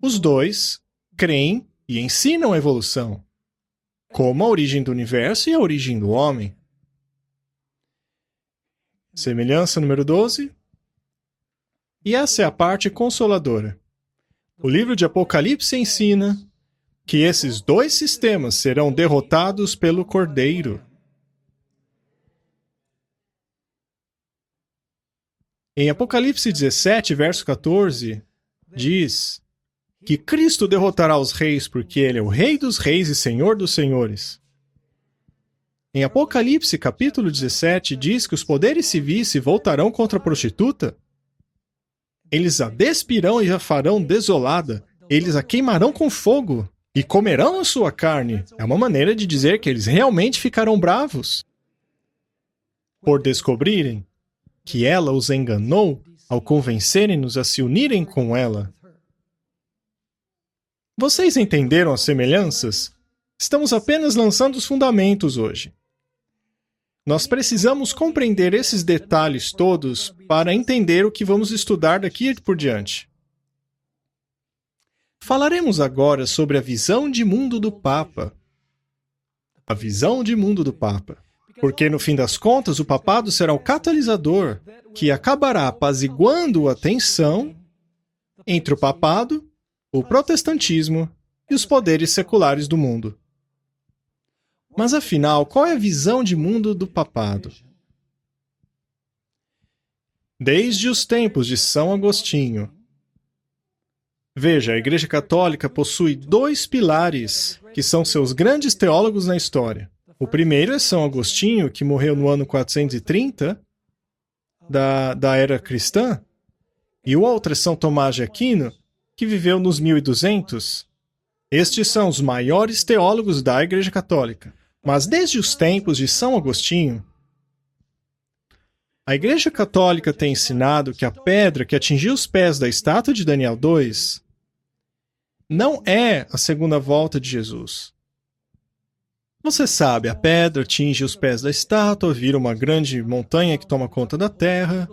Speaker 1: Os dois creem e ensinam a evolução, como a origem do universo e a origem do homem. Semelhança número 12. E essa é a parte consoladora. O livro de Apocalipse ensina que esses dois sistemas serão derrotados pelo Cordeiro. Em Apocalipse 17, verso 14, diz que Cristo derrotará os reis porque Ele é o Rei dos reis e Senhor dos senhores. Em Apocalipse, capítulo 17, diz que os poderes civis se voltarão contra a prostituta. Eles a despirão e a farão desolada. Eles a queimarão com fogo e comerão a sua carne. É uma maneira de dizer que eles realmente ficarão bravos por descobrirem que ela os enganou ao convencerem-nos a se unirem com ela. Vocês entenderam as semelhanças? Estamos apenas lançando os fundamentos hoje. Nós precisamos compreender esses detalhes todos para entender o que vamos estudar daqui por diante. Falaremos agora sobre a visão de mundo do Papa. A visão de mundo do Papa. Porque, no fim das contas, o papado será o catalisador que acabará apaziguando a tensão entre o papado, o protestantismo e os poderes seculares do mundo. Mas, afinal, qual é a visão de mundo do papado? Desde os tempos de São Agostinho. Veja, a Igreja Católica possui dois pilares que são seus grandes teólogos na história. O primeiro é São Agostinho, que morreu no ano 430 da era cristã, e o outro é São Tomás de Aquino, que viveu nos 1200. Estes são os maiores teólogos da Igreja Católica. Mas desde os tempos de São Agostinho, a Igreja Católica tem ensinado que a pedra que atingiu os pés da estátua de Daniel 2 não é a segunda volta de Jesus. Você sabe, a pedra atinge os pés da estátua, vira uma grande montanha que toma conta da terra.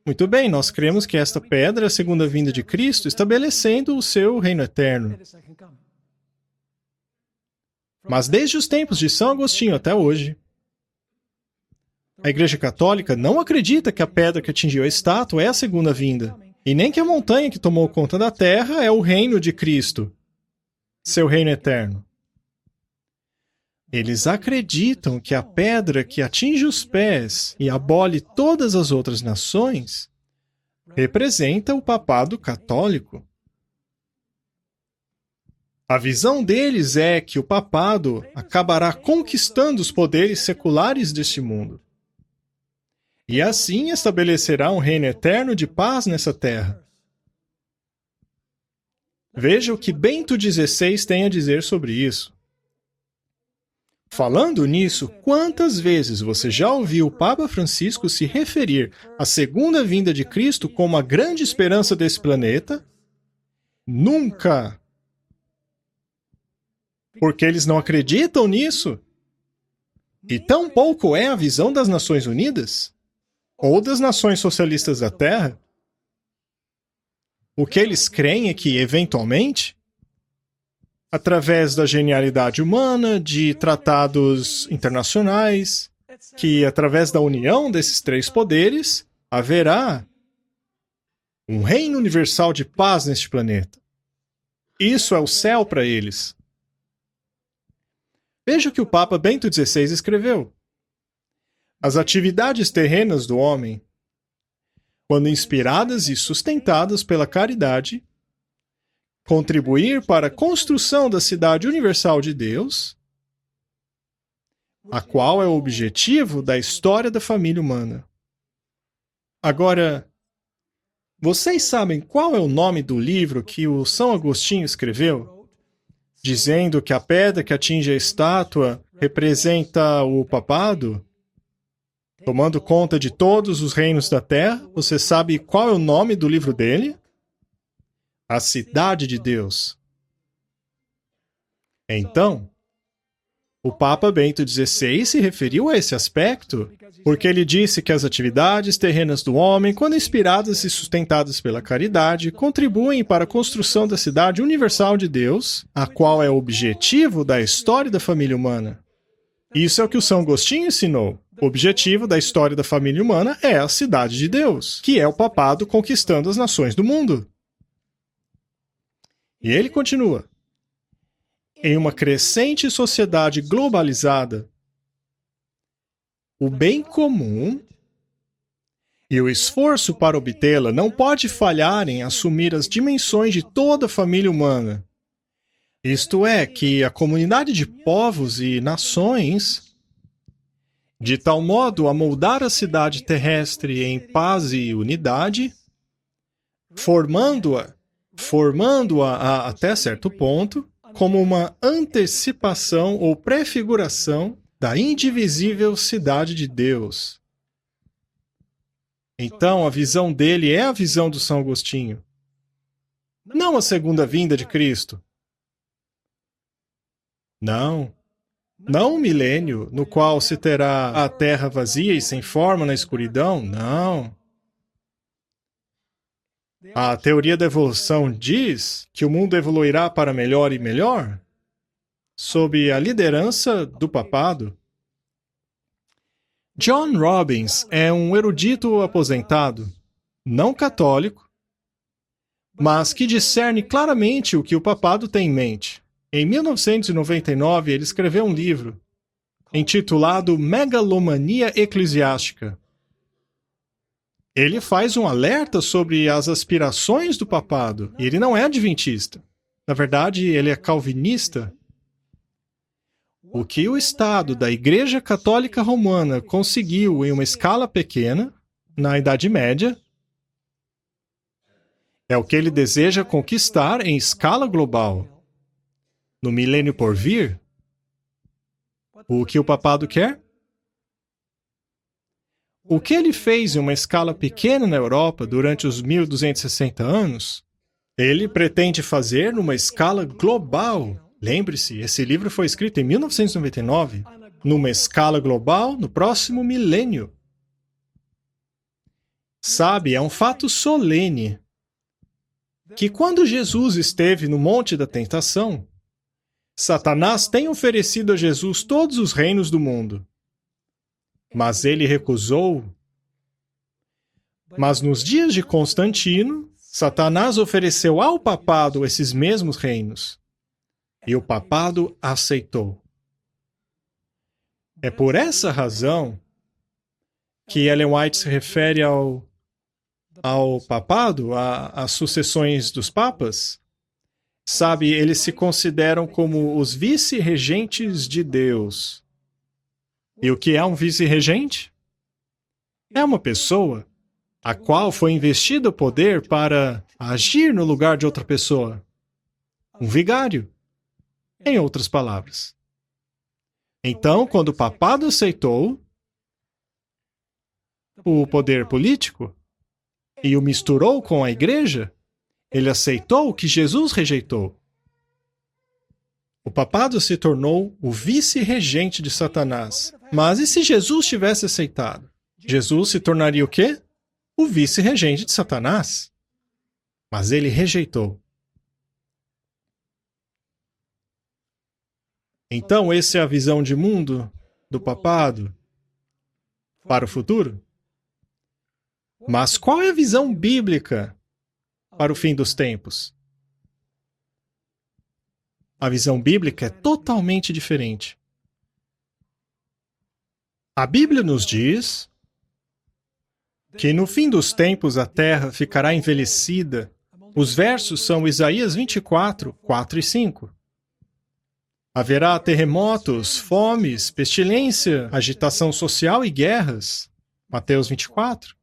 Speaker 1: Muito bem, nós cremos que esta pedra é a segunda vinda de Cristo, estabelecendo o seu reino eterno. Mas desde os tempos de São Agostinho até hoje, a Igreja Católica não acredita que a pedra que atingiu a estátua é a segunda vinda, e nem que a montanha que tomou conta da terra é o reino de Cristo, seu reino eterno. Eles acreditam que a pedra que atinge os pés e abole todas as outras nações representa o papado católico. A visão deles é que o papado acabará conquistando os poderes seculares deste mundo. E assim estabelecerá um reino eterno de paz nessa terra. Veja o que Bento XVI tem a dizer sobre isso. Falando nisso, quantas vezes você já ouviu o Papa Francisco se referir à segunda vinda de Cristo como a grande esperança desse planeta? Nunca! Porque eles não acreditam nisso. E tampouco é a visão das Nações Unidas ou das nações socialistas da Terra. O que eles creem é que, eventualmente, através da genialidade humana, de tratados internacionais, que através da união desses três poderes, haverá um reino universal de paz neste planeta. Isso é o céu para eles. Veja o que o Papa Bento XVI escreveu. As atividades terrenas do homem, quando inspiradas e sustentadas pela caridade, contribuir para a construção da cidade universal de Deus, a qual é o objetivo da história da família humana. Agora, vocês sabem qual é o nome do livro que o São Agostinho escreveu? Dizendo que a pedra que atinge a estátua representa o papado, tomando conta de todos os reinos da terra. Você sabe qual é o nome do livro dele? A Cidade de Deus. Então, O Papa Bento XVI se referiu a esse aspecto porque ele disse que as atividades terrenas do homem, quando inspiradas e sustentadas pela caridade, contribuem para a construção da cidade universal de Deus, a qual é o objetivo da história da família humana. Isso é o que o São Agostinho ensinou. O objetivo da história da família humana é a cidade de Deus, que é o papado conquistando as nações do mundo. E ele continua. Em uma crescente sociedade globalizada, o bem comum e o esforço para obtê-la não pode falhar em assumir as dimensões de toda a família humana. Isto é, que a comunidade de povos e nações, de tal modo a moldar a cidade terrestre em paz e unidade, formando-a até certo ponto, como uma antecipação ou prefiguração da indivisível cidade de Deus. Então, a visão dele é a visão do São Agostinho. Não a segunda vinda de Cristo. Não um milênio no qual se terá a terra vazia e sem forma na escuridão. Não. A teoria da evolução diz que o mundo evoluirá para melhor e melhor sob a liderança do papado. John Robbins é um erudito aposentado, não católico, mas que discerne claramente o que o papado tem em mente. Em 1999, ele escreveu um livro intitulado Megalomania Eclesiástica. Ele faz um alerta sobre as aspirações do papado, e ele não é adventista. Na verdade, ele é calvinista. O que o Estado da Igreja Católica Romana conseguiu em uma escala pequena, na Idade Média, é o que ele deseja conquistar em escala global. No milênio por vir, o que o papado quer? O que ele fez em uma escala pequena na Europa durante os 1260 anos, ele pretende fazer numa escala global. Lembre-se, esse livro foi escrito em 1999, numa escala global no próximo milênio. Sabe, é um fato solene que quando Jesus esteve no Monte da Tentação, Satanás tem oferecido a Jesus todos os reinos do mundo. Mas ele recusou. Mas nos dias de Constantino, Satanás ofereceu ao papado esses mesmos reinos. E o papado aceitou. É por essa razão que Ellen White se refere ao papado, às sucessões dos papas. Sabe, eles se consideram como os vice-regentes de Deus. E o que é um vice-regente? É uma pessoa a qual foi investido o poder para agir no lugar de outra pessoa. Um vigário, em outras palavras. Então, quando o papado aceitou o poder político e o misturou com a igreja, ele aceitou o que Jesus rejeitou. O papado se tornou o vice-regente de Satanás. Mas e se Jesus tivesse aceitado? Jesus se tornaria o quê? O vice-regente de Satanás. Mas ele rejeitou. Então, essa é a visão de mundo do papado para o futuro? Mas qual é a visão bíblica para o fim dos tempos? A visão bíblica é totalmente diferente. A Bíblia nos diz que no fim dos tempos a terra ficará envelhecida. Os versos são Isaías 24, 4 e 5. Haverá terremotos, fomes, pestilência, agitação social e guerras. Mateus 24.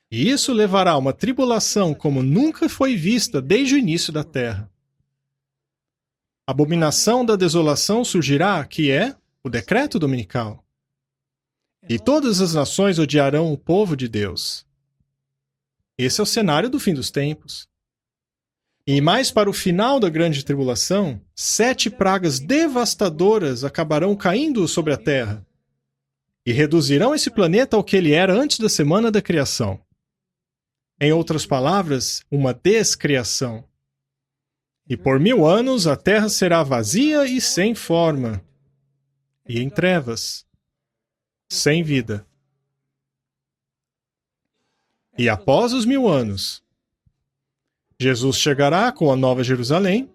Speaker 1: E isso levará a uma tribulação como nunca foi vista desde o início da terra. A abominação da desolação surgirá, que é o decreto dominical. E todas as nações odiarão o povo de Deus. Esse é o cenário do fim dos tempos. E mais para o final da grande tribulação, 7 pragas devastadoras acabarão caindo sobre a Terra e reduzirão esse planeta ao que ele era antes da semana da criação. Em outras palavras, uma descriação. E por 1000 anos a Terra será vazia e sem forma, e em trevas, sem vida. E após os 1000 anos, Jesus chegará com a Nova Jerusalém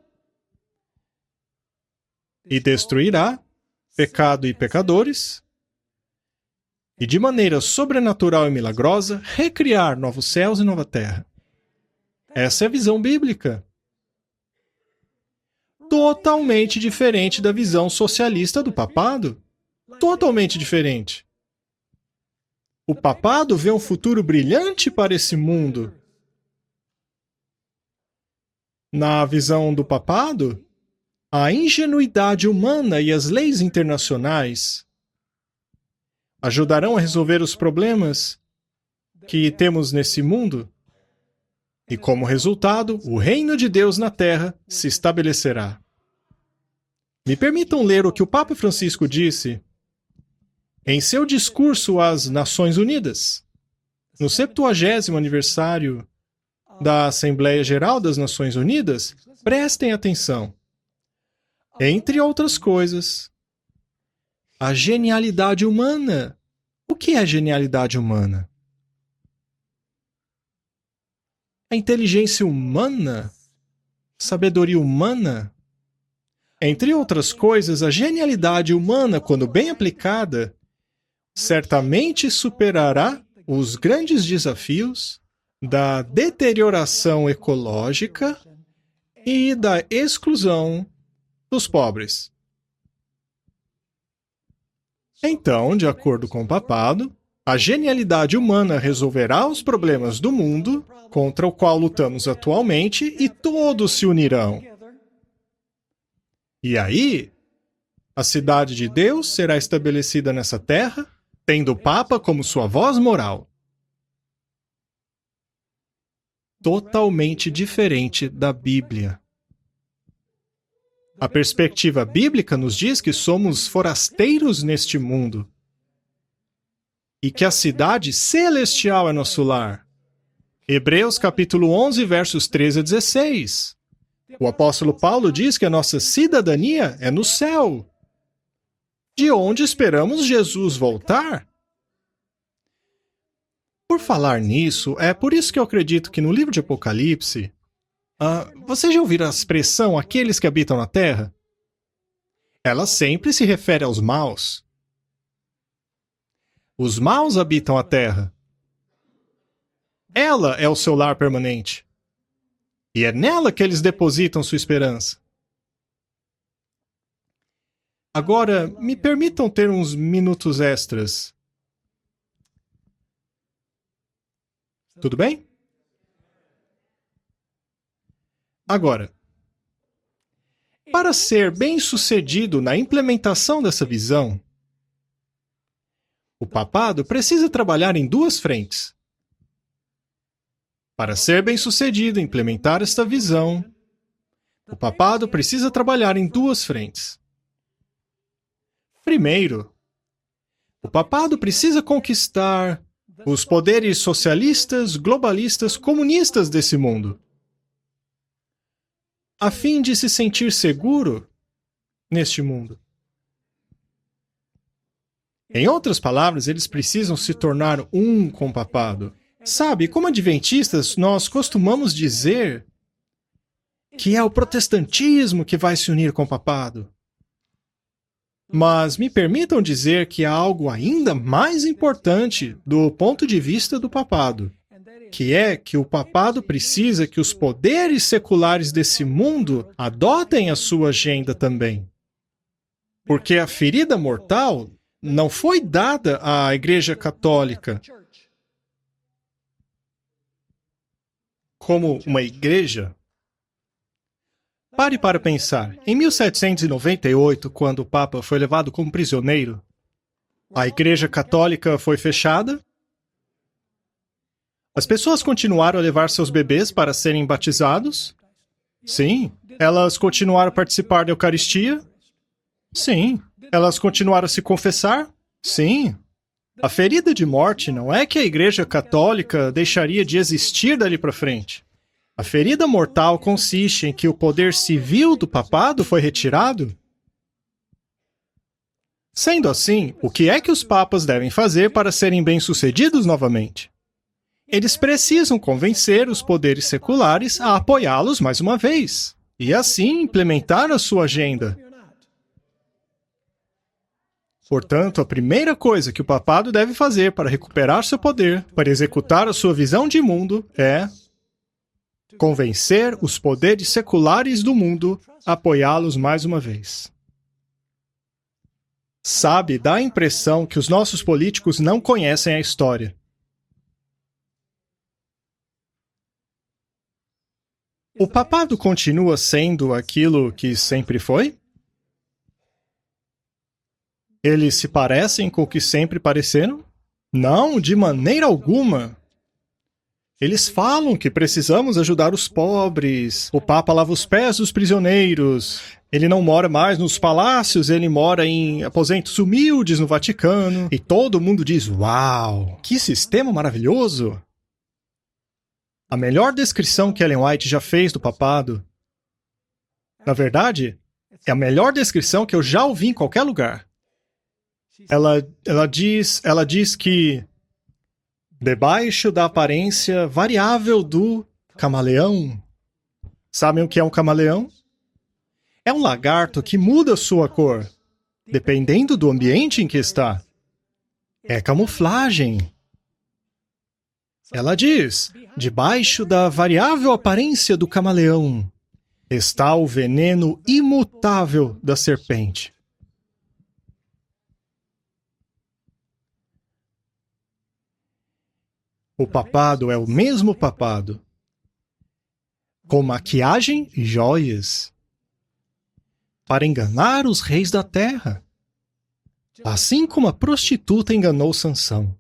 Speaker 1: e destruirá pecado e pecadores e, de maneira sobrenatural e milagrosa, recriar novos céus e nova terra. Essa é a visão bíblica. Totalmente diferente da visão socialista do papado. Totalmente diferente. O papado vê um futuro brilhante para esse mundo. Na visão do papado, a ingenuidade humana e as leis internacionais ajudarão a resolver os problemas que temos nesse mundo e, como resultado, o reino de Deus na Terra se estabelecerá. Me permitam ler o que o Papa Francisco disse em seu discurso às Nações Unidas, no 70º aniversário da Assembleia Geral das Nações Unidas. Prestem atenção. Entre outras coisas, a genialidade humana. O que é genialidade humana? A inteligência humana? Sabedoria humana? Entre outras coisas, a genialidade humana, quando bem aplicada, certamente superará os grandes desafios da deterioração ecológica e da exclusão dos pobres. Então, de acordo com o papado, a genialidade humana resolverá os problemas do mundo contra o qual lutamos atualmente e todos se unirão. E aí, a cidade de Deus será estabelecida nessa terra, tendo o Papa como sua voz moral. Totalmente diferente da Bíblia. A perspectiva bíblica nos diz que somos forasteiros neste mundo e que a cidade celestial é nosso lar. Hebreus capítulo 11, versos 13 a 16. O apóstolo Paulo diz que a nossa cidadania é no céu, de onde esperamos Jesus voltar. Por falar nisso, é por isso que eu acredito que no livro de Apocalipse, vocês já ouviram a expressão aqueles que habitam na terra? Ela sempre se refere aos maus. Os maus habitam a terra. Ela é o seu lar permanente. E é nela que eles depositam sua esperança. Agora, me permitam ter uns minutos extras. Tudo bem? Agora, para ser bem-sucedido na implementação dessa visão, o papado precisa trabalhar em 2 frentes. Para ser bem-sucedido em implementar esta visão, o papado precisa trabalhar em 2 frentes. Primeiro, o papado precisa conquistar os poderes socialistas, globalistas, comunistas desse mundo, a fim de se sentir seguro neste mundo. Em outras palavras, eles precisam se tornar um com o papado. Sabe, como adventistas, nós costumamos dizer que é o protestantismo que vai se unir com o papado. Mas me permitam dizer que há algo ainda mais importante do ponto de vista do papado, que é que o papado precisa que os poderes seculares desse mundo adotem a sua agenda também. Porque a ferida mortal não foi dada à Igreja Católica como uma igreja. Pare para pensar. Em 1798, quando o Papa foi levado como prisioneiro, a Igreja Católica foi fechada. As pessoas continuaram a levar seus bebês para serem batizados. Sim. Elas continuaram a participar da Eucaristia? Sim. Elas continuaram a se confessar? Sim. A ferida de morte não é que a Igreja Católica deixaria de existir dali para frente. A ferida mortal consiste em que o poder civil do papado foi retirado. Sendo assim, o que é que os papas devem fazer para serem bem-sucedidos novamente? Eles precisam convencer os poderes seculares a apoiá-los mais uma vez, e assim implementar a sua agenda. Portanto, a primeira coisa que o papado deve fazer para recuperar seu poder, para executar a sua visão de mundo, é convencer os poderes seculares do mundo a apoiá-los mais uma vez. Sabe, dá a impressão que os nossos políticos não conhecem a história. O papado continua sendo aquilo que sempre foi? Eles se parecem com o que sempre pareceram? Não, de maneira alguma. Eles falam que precisamos ajudar os pobres. O Papa lava os pés dos prisioneiros. Ele não mora mais nos palácios, ele mora em aposentos humildes no Vaticano. E todo mundo diz, uau, que sistema maravilhoso! A melhor descrição que Ellen White já fez do papado, na verdade, é a melhor descrição que eu já ouvi em qualquer lugar. Ela diz que, debaixo da aparência variável do camaleão, sabem o que é um camaleão? É um lagarto que muda sua cor, dependendo do ambiente em que está. É camuflagem. Ela diz, debaixo da variável aparência do camaleão, está o veneno imutável da serpente. O papado é o mesmo papado, com maquiagem e joias, para enganar os reis da terra, assim como a prostituta enganou Sansão.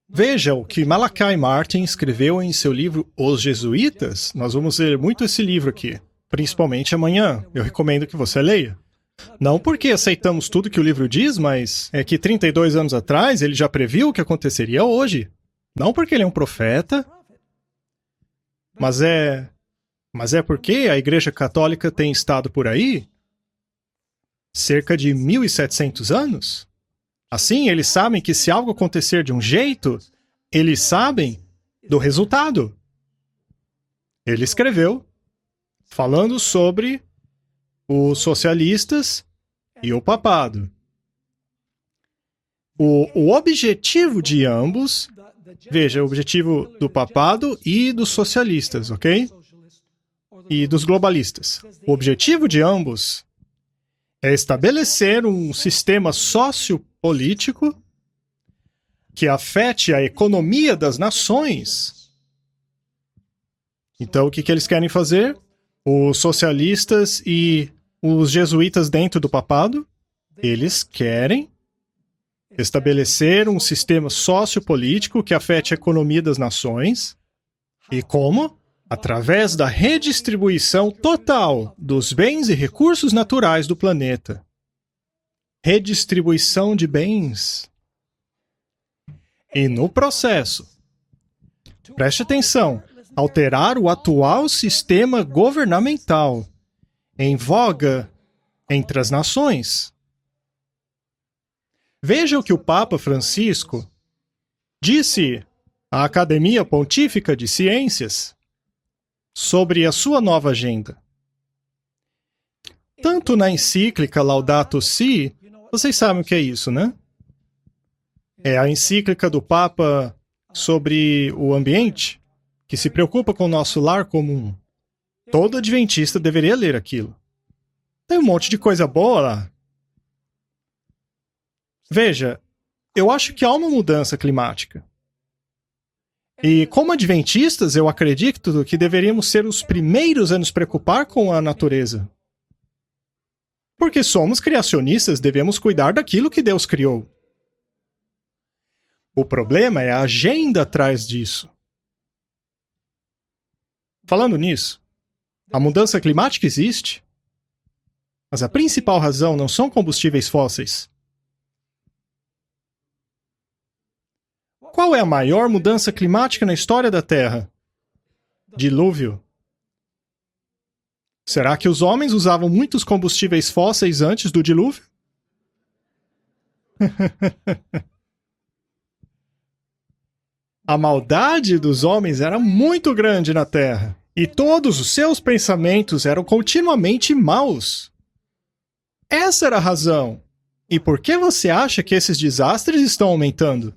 Speaker 1: Veja o que Malachi Martin escreveu em seu livro Os Jesuítas. Nós vamos ler muito esse livro aqui, principalmente amanhã. Eu recomendo que você leia. Não porque aceitamos tudo que o livro diz, mas é que 32 anos atrás ele já previu o que aconteceria hoje. Não porque ele é um profeta, mas é porque a Igreja Católica tem estado por aí cerca de 1.700 anos. Assim, eles sabem que se algo acontecer de um jeito, eles sabem do resultado. Ele escreveu falando sobre os socialistas e o papado. O objetivo de ambos, veja, o objetivo do papado e dos socialistas, ok? E dos globalistas. O objetivo de ambos é estabelecer um sistema sociopolítico que afete a economia das nações. Então, o que eles querem fazer? Os socialistas e os jesuítas dentro do papado, eles querem estabelecer um sistema sociopolítico que afete a economia das nações. E como? Através da redistribuição total dos bens e recursos naturais do planeta. Redistribuição de bens. E no processo, preste atenção, alterar o atual sistema governamental em voga entre as nações. Veja o que o Papa Francisco disse à Academia Pontífica de Ciências sobre a sua nova agenda. Tanto na encíclica Laudato Si, vocês sabem o que é isso, né? É a encíclica do Papa sobre o ambiente, que se preocupa com o nosso lar comum. Todo adventista deveria ler aquilo. Tem um monte de coisa boa lá. Veja, eu acho que há uma mudança climática. E como adventistas, eu acredito que deveríamos ser os primeiros a nos preocupar com a natureza. Porque somos criacionistas, devemos cuidar daquilo que Deus criou. O problema é a agenda atrás disso. Falando nisso, a mudança climática existe, mas a principal razão não são combustíveis fósseis. Qual é a maior mudança climática na história da Terra? Dilúvio. Será que os homens usavam muitos combustíveis fósseis antes do dilúvio? A maldade dos homens era muito grande na Terra, e todos os seus pensamentos eram continuamente maus. Essa era a razão. E por que você acha que esses desastres estão aumentando?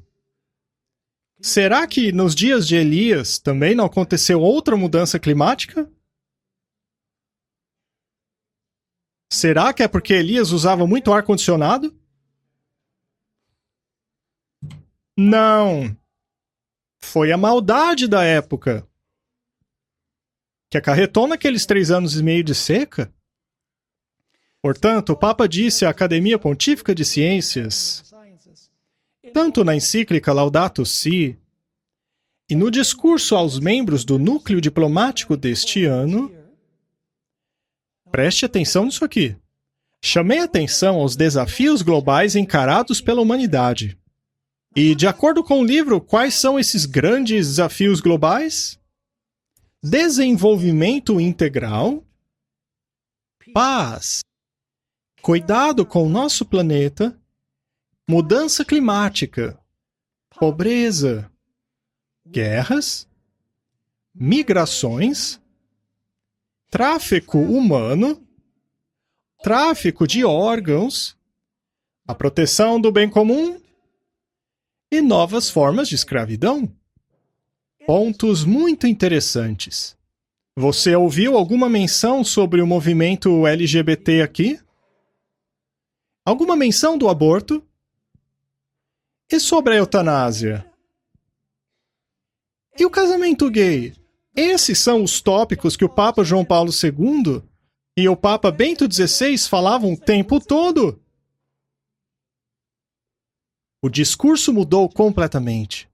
Speaker 1: Será que nos dias de Elias também não aconteceu outra mudança climática? Será que é porque Elias usava muito ar-condicionado? Não. Foi a maldade da época que acarretou naqueles 3 anos e meio de seca. Portanto, o Papa disse à Academia Pontífica de Ciências, tanto na encíclica Laudato Si e no discurso aos membros do núcleo diplomático deste ano, preste atenção nisso aqui. Chamei atenção aos desafios globais encarados pela humanidade. E, de acordo com o livro, quais são esses grandes desafios globais? Desenvolvimento integral, paz, cuidado com o nosso planeta, mudança climática, pobreza, guerras, migrações, tráfico humano, tráfico de órgãos, a proteção do bem comum e novas formas de escravidão. Pontos muito interessantes. Você ouviu alguma menção sobre o movimento LGBT aqui? Alguma menção do aborto? E sobre a eutanásia? E o casamento gay? Esses são os tópicos que o Papa João Paulo II e o Papa Bento XVI falavam o tempo todo. O discurso mudou completamente.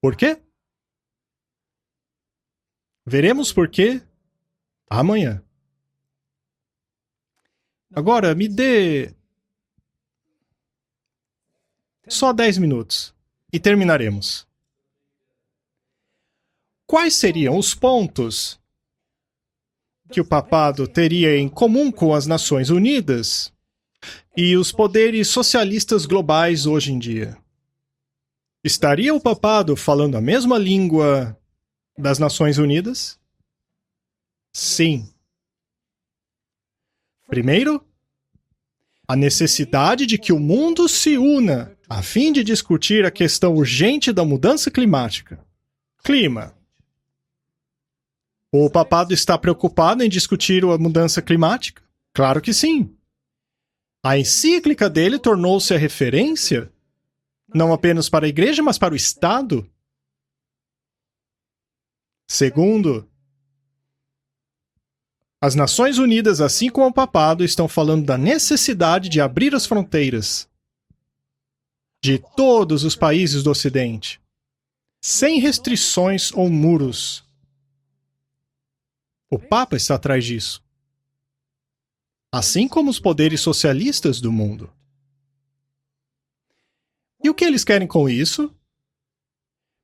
Speaker 1: Por quê? Veremos por quê amanhã. Agora, me dê só 10 minutos e terminaremos. Quais seriam os pontos que o papado teria em comum com as Nações Unidas e os poderes socialistas globais hoje em dia? Estaria o papado falando a mesma língua das Nações Unidas? Sim. Primeiro, a necessidade de que o mundo se una a fim de discutir a questão urgente da mudança climática. Clima. O papado está preocupado em discutir a mudança climática? Claro que sim. A encíclica dele tornou-se a referência, não apenas para a Igreja, mas para o Estado. Segundo, as Nações Unidas, assim como o papado, estão falando da necessidade de abrir as fronteiras de todos os países do Ocidente, sem restrições ou muros. O Papa está atrás disso. Assim como os poderes socialistas do mundo. E o que eles querem com isso?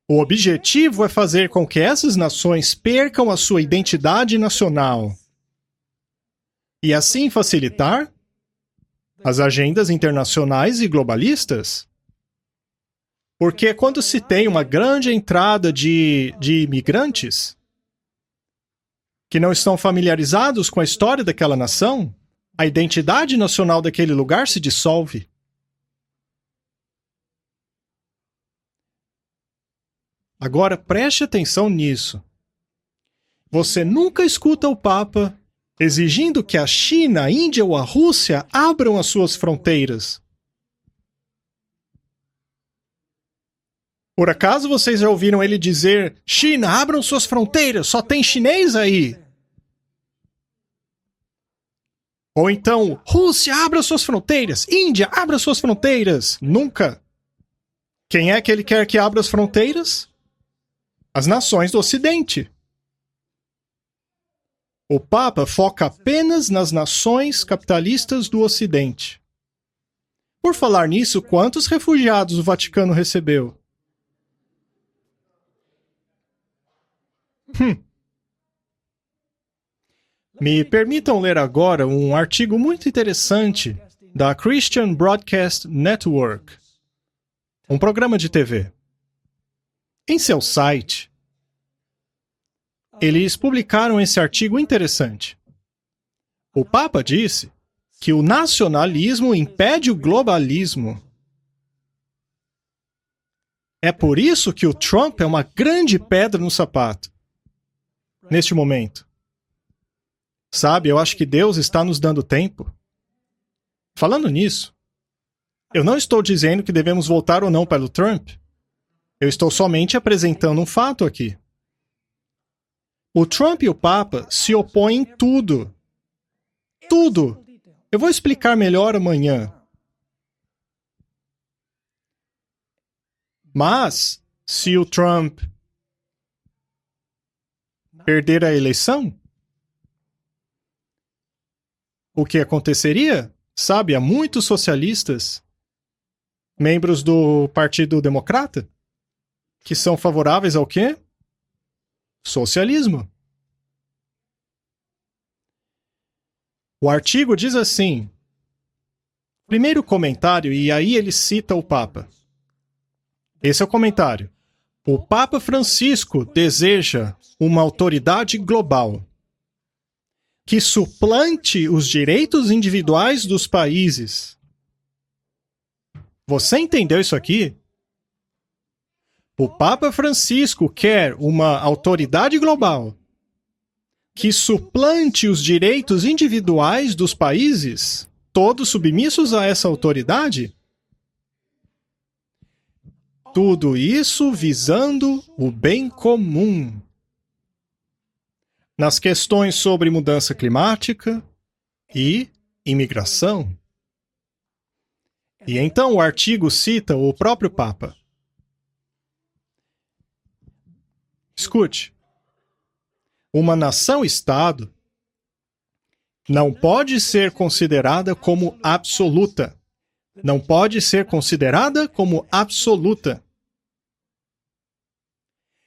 Speaker 1: O objetivo é fazer com que essas nações percam a sua identidade nacional e assim facilitar as agendas internacionais e globalistas. Porque quando se tem uma grande entrada de imigrantes que não estão familiarizados com a história daquela nação, a identidade nacional daquele lugar se dissolve. Agora preste atenção nisso. Você nunca escuta o Papa exigindo que a China, a Índia ou a Rússia abram as suas fronteiras. Por acaso vocês já ouviram ele dizer: China, abram suas fronteiras, só tem chinês aí? Ou então, Rússia, abra suas fronteiras, Índia, abra suas fronteiras. Nunca. Quem é que ele quer que abra as fronteiras? As nações do Ocidente. O Papa foca apenas nas nações capitalistas do Ocidente. Por falar nisso, quantos refugiados o Vaticano recebeu? Me permitam ler agora um artigo muito interessante da Christian Broadcast Network, um programa de TV. Em seu site, eles publicaram esse artigo interessante. O Papa disse que o nacionalismo impede o globalismo. É por isso que o Trump é uma grande pedra no sapato, neste momento. Sabe, eu acho que Deus está nos dando tempo. Falando nisso, eu não estou dizendo que devemos votar ou não para o Trump. Eu estou somente apresentando um fato aqui. O Trump e o Papa se opõem em tudo. Tudo. Eu vou explicar melhor amanhã. Mas, se o Trump perder a eleição, o que aconteceria? Sabe, há muitos socialistas, membros do Partido Democrata, que são favoráveis ao quê? Socialismo. O artigo diz assim, primeiro comentário, e aí ele cita o Papa. Esse é o comentário. O Papa Francisco deseja uma autoridade global que suplante os direitos individuais dos países. Você entendeu isso aqui? O Papa Francisco quer uma autoridade global que suplante os direitos individuais dos países, todos submissos a essa autoridade? Tudo isso visando o bem comum. Nas questões sobre mudança climática e imigração. E então o artigo cita o próprio Papa. Escute. Uma nação-estado não pode ser considerada como absoluta. Não pode ser considerada como absoluta.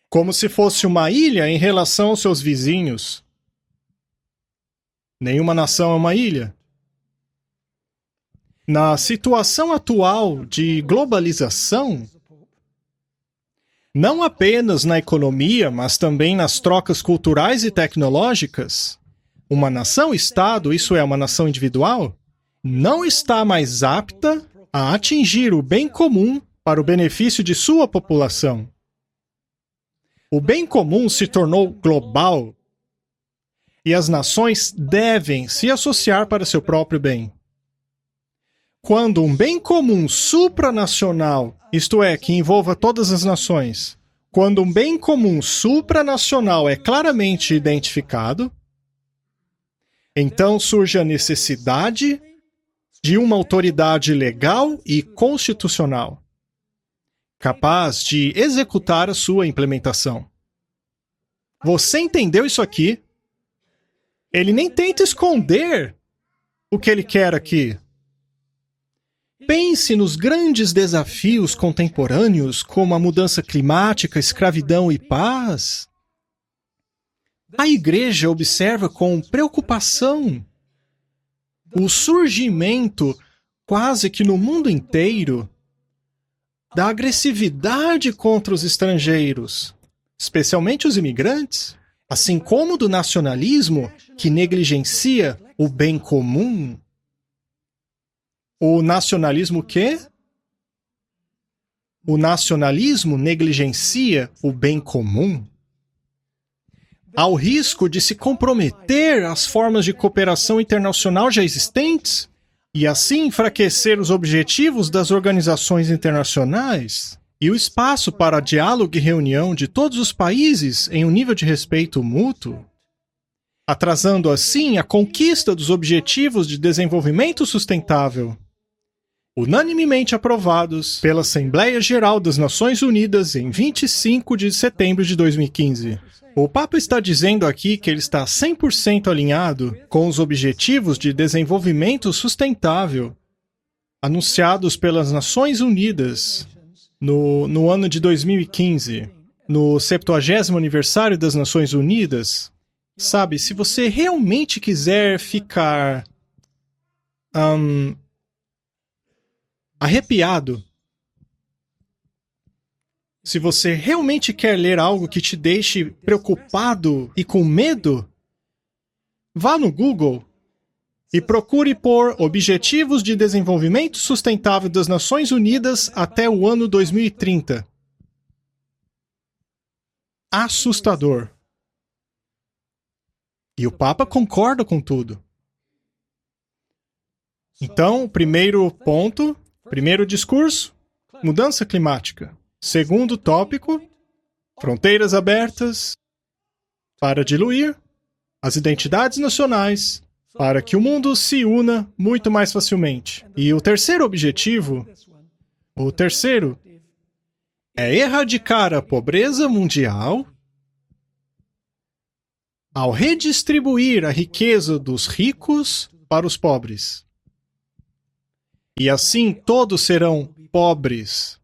Speaker 1: Como se fosse uma ilha em relação aos seus vizinhos. Nenhuma nação é uma ilha. Na situação atual de globalização, não apenas na economia, mas também nas trocas culturais e tecnológicas, uma nação-estado, isso é, uma nação individual, não está mais apta a atingir o bem comum para o benefício de sua população. O bem comum se tornou global e as nações devem se associar para seu próprio bem. Quando um bem comum supranacional, isto é, que envolva todas as nações, quando um bem comum supranacional é claramente identificado, então surge a necessidade de uma autoridade legal e constitucional, capaz de executar a sua implementação. Você entendeu isso aqui? Ele nem tenta esconder o que ele quer aqui. Pense nos grandes desafios contemporâneos, como a mudança climática, escravidão e paz. A Igreja observa com preocupação o surgimento, quase que no mundo inteiro, da agressividade contra os estrangeiros, especialmente os imigrantes, assim como do nacionalismo que negligencia o bem comum. O nacionalismo quê? O nacionalismo negligencia o bem comum. Há o risco de se comprometer as formas de cooperação internacional já existentes e assim enfraquecer os objetivos das organizações internacionais e o espaço para diálogo e reunião de todos os países em um nível de respeito mútuo, atrasando assim a conquista dos objetivos de desenvolvimento sustentável, unanimemente aprovados pela Assembleia Geral das Nações Unidas em 25 de setembro de 2015. O Papa está dizendo aqui que ele está 100% alinhado com os Objetivos de Desenvolvimento Sustentável anunciados pelas Nações Unidas no ano de 2015, no 70º aniversário das Nações Unidas. Sabe, se você realmente quiser ficar arrepiado, se você realmente quer ler algo que te deixe preocupado e com medo, vá no Google e procure por Objetivos de Desenvolvimento Sustentável das Nações Unidas até o ano 2030. Assustador. E o Papa concorda com tudo. Então, primeiro ponto, primeiro discurso, mudança climática. Segundo tópico, fronteiras abertas para diluir as identidades nacionais, para que o mundo se una muito mais facilmente. E o terceiro objetivo, é erradicar a pobreza mundial ao redistribuir a riqueza dos ricos para os pobres. E assim todos serão pobres.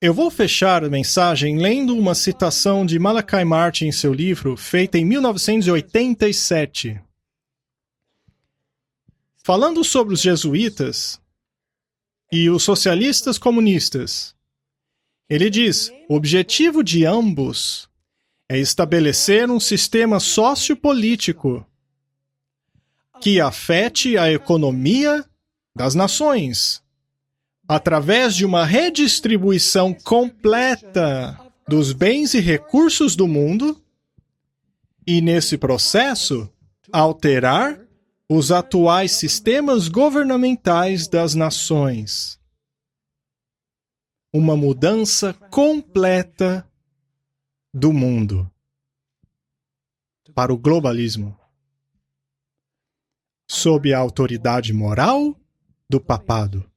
Speaker 1: Eu vou fechar a mensagem lendo uma citação de Malachi Martin em seu livro, feita em 1987. Falando sobre os jesuítas e os socialistas comunistas, ele diz: o objetivo de ambos é estabelecer um sistema sociopolítico que afete a economia das nações, através de uma redistribuição completa dos bens e recursos do mundo, e nesse processo, alterar os atuais sistemas governamentais das nações. Uma mudança completa do mundo para o globalismo, sob a autoridade moral do papado.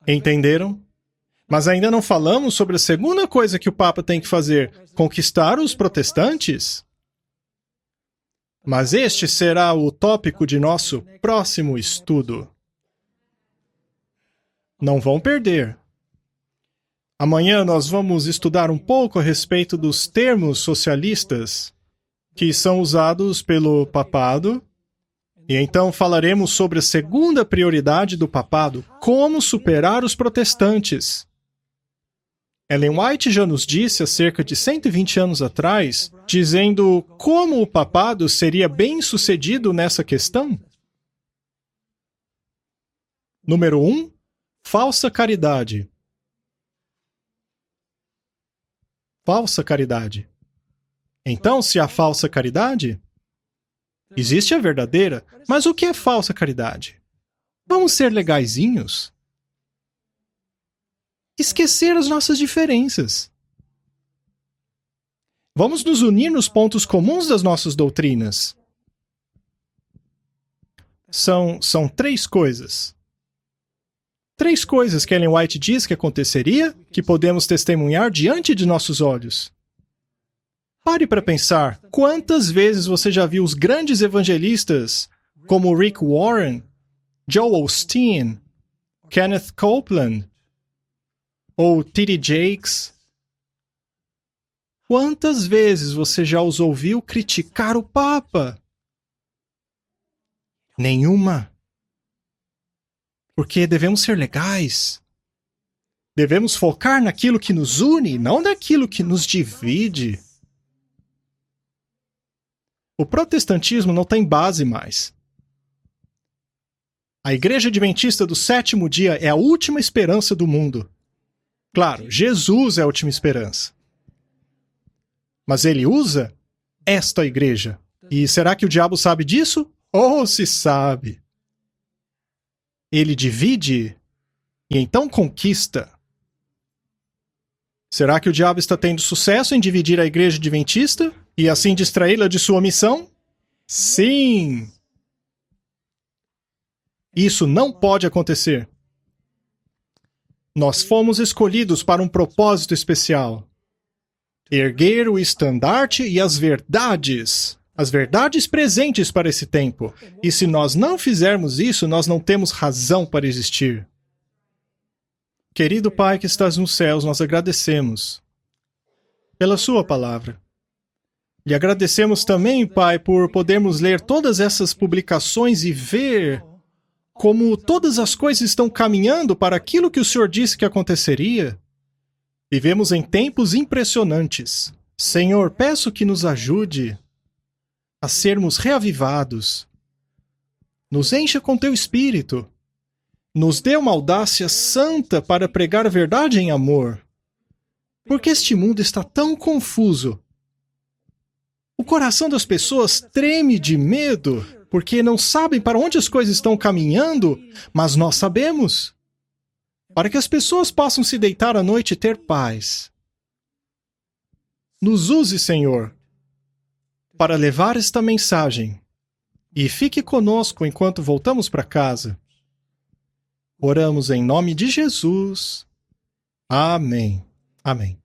Speaker 1: Entenderam? Mas ainda não falamos sobre a segunda coisa que o Papa tem que fazer: conquistar os protestantes. Mas este será o tópico de nosso próximo estudo. Não vão perder. Amanhã nós vamos estudar um pouco a respeito dos termos socialistas que são usados pelo papado. E então falaremos sobre a segunda prioridade do papado: como superar os protestantes. Ellen White já nos disse há cerca de 120 anos atrás, dizendo como o papado seria bem-sucedido nessa questão. Número 1, falsa caridade. Falsa caridade. Então, se há falsa caridade, existe a verdadeira. Mas o que é falsa caridade? Vamos ser legaizinhos? Esquecer as nossas diferenças. Vamos nos unir nos pontos comuns das nossas doutrinas. São 3 coisas. 3 coisas que Ellen White diz que aconteceria, que podemos testemunhar diante de nossos olhos. Pare para pensar, quantas vezes você já viu os grandes evangelistas como Rick Warren, Joel Osteen, Kenneth Copeland ou T.D. Jakes? Quantas vezes você já os ouviu criticar o Papa? Nenhuma. Porque devemos ser legais. Devemos focar naquilo que nos une, não naquilo que nos divide. O protestantismo não tem base mais. A Igreja Adventista do Sétimo Dia é a última esperança do mundo. Claro, Jesus é a última esperança. Mas ele usa esta igreja. E será que o diabo sabe disso? Oh, se sabe! Ele divide e então conquista. Será que o diabo está tendo sucesso em dividir a Igreja Adventista e assim distraí-la de sua missão? Sim! Isso não pode acontecer. Nós fomos escolhidos para um propósito especial. Erguer o estandarte e as verdades presentes para esse tempo. E se nós não fizermos isso, nós não temos razão para existir. Querido Pai que estás nos céus, nós agradecemos pela sua palavra. E agradecemos também, Pai, por podermos ler todas essas publicações e ver como todas as coisas estão caminhando para aquilo que o Senhor disse que aconteceria. Vivemos em tempos impressionantes. Senhor, peço que nos ajude a sermos reavivados. Nos encha com teu Espírito. Nos dê uma audácia santa para pregar a verdade em amor. Porque este mundo está tão confuso. O coração das pessoas treme de medo, porque não sabem para onde as coisas estão caminhando, mas nós sabemos. Para que as pessoas possam se deitar à noite e ter paz. Nos use, Senhor, para levar esta mensagem. E fique conosco enquanto voltamos para casa. Oramos em nome de Jesus. Amém. Amém.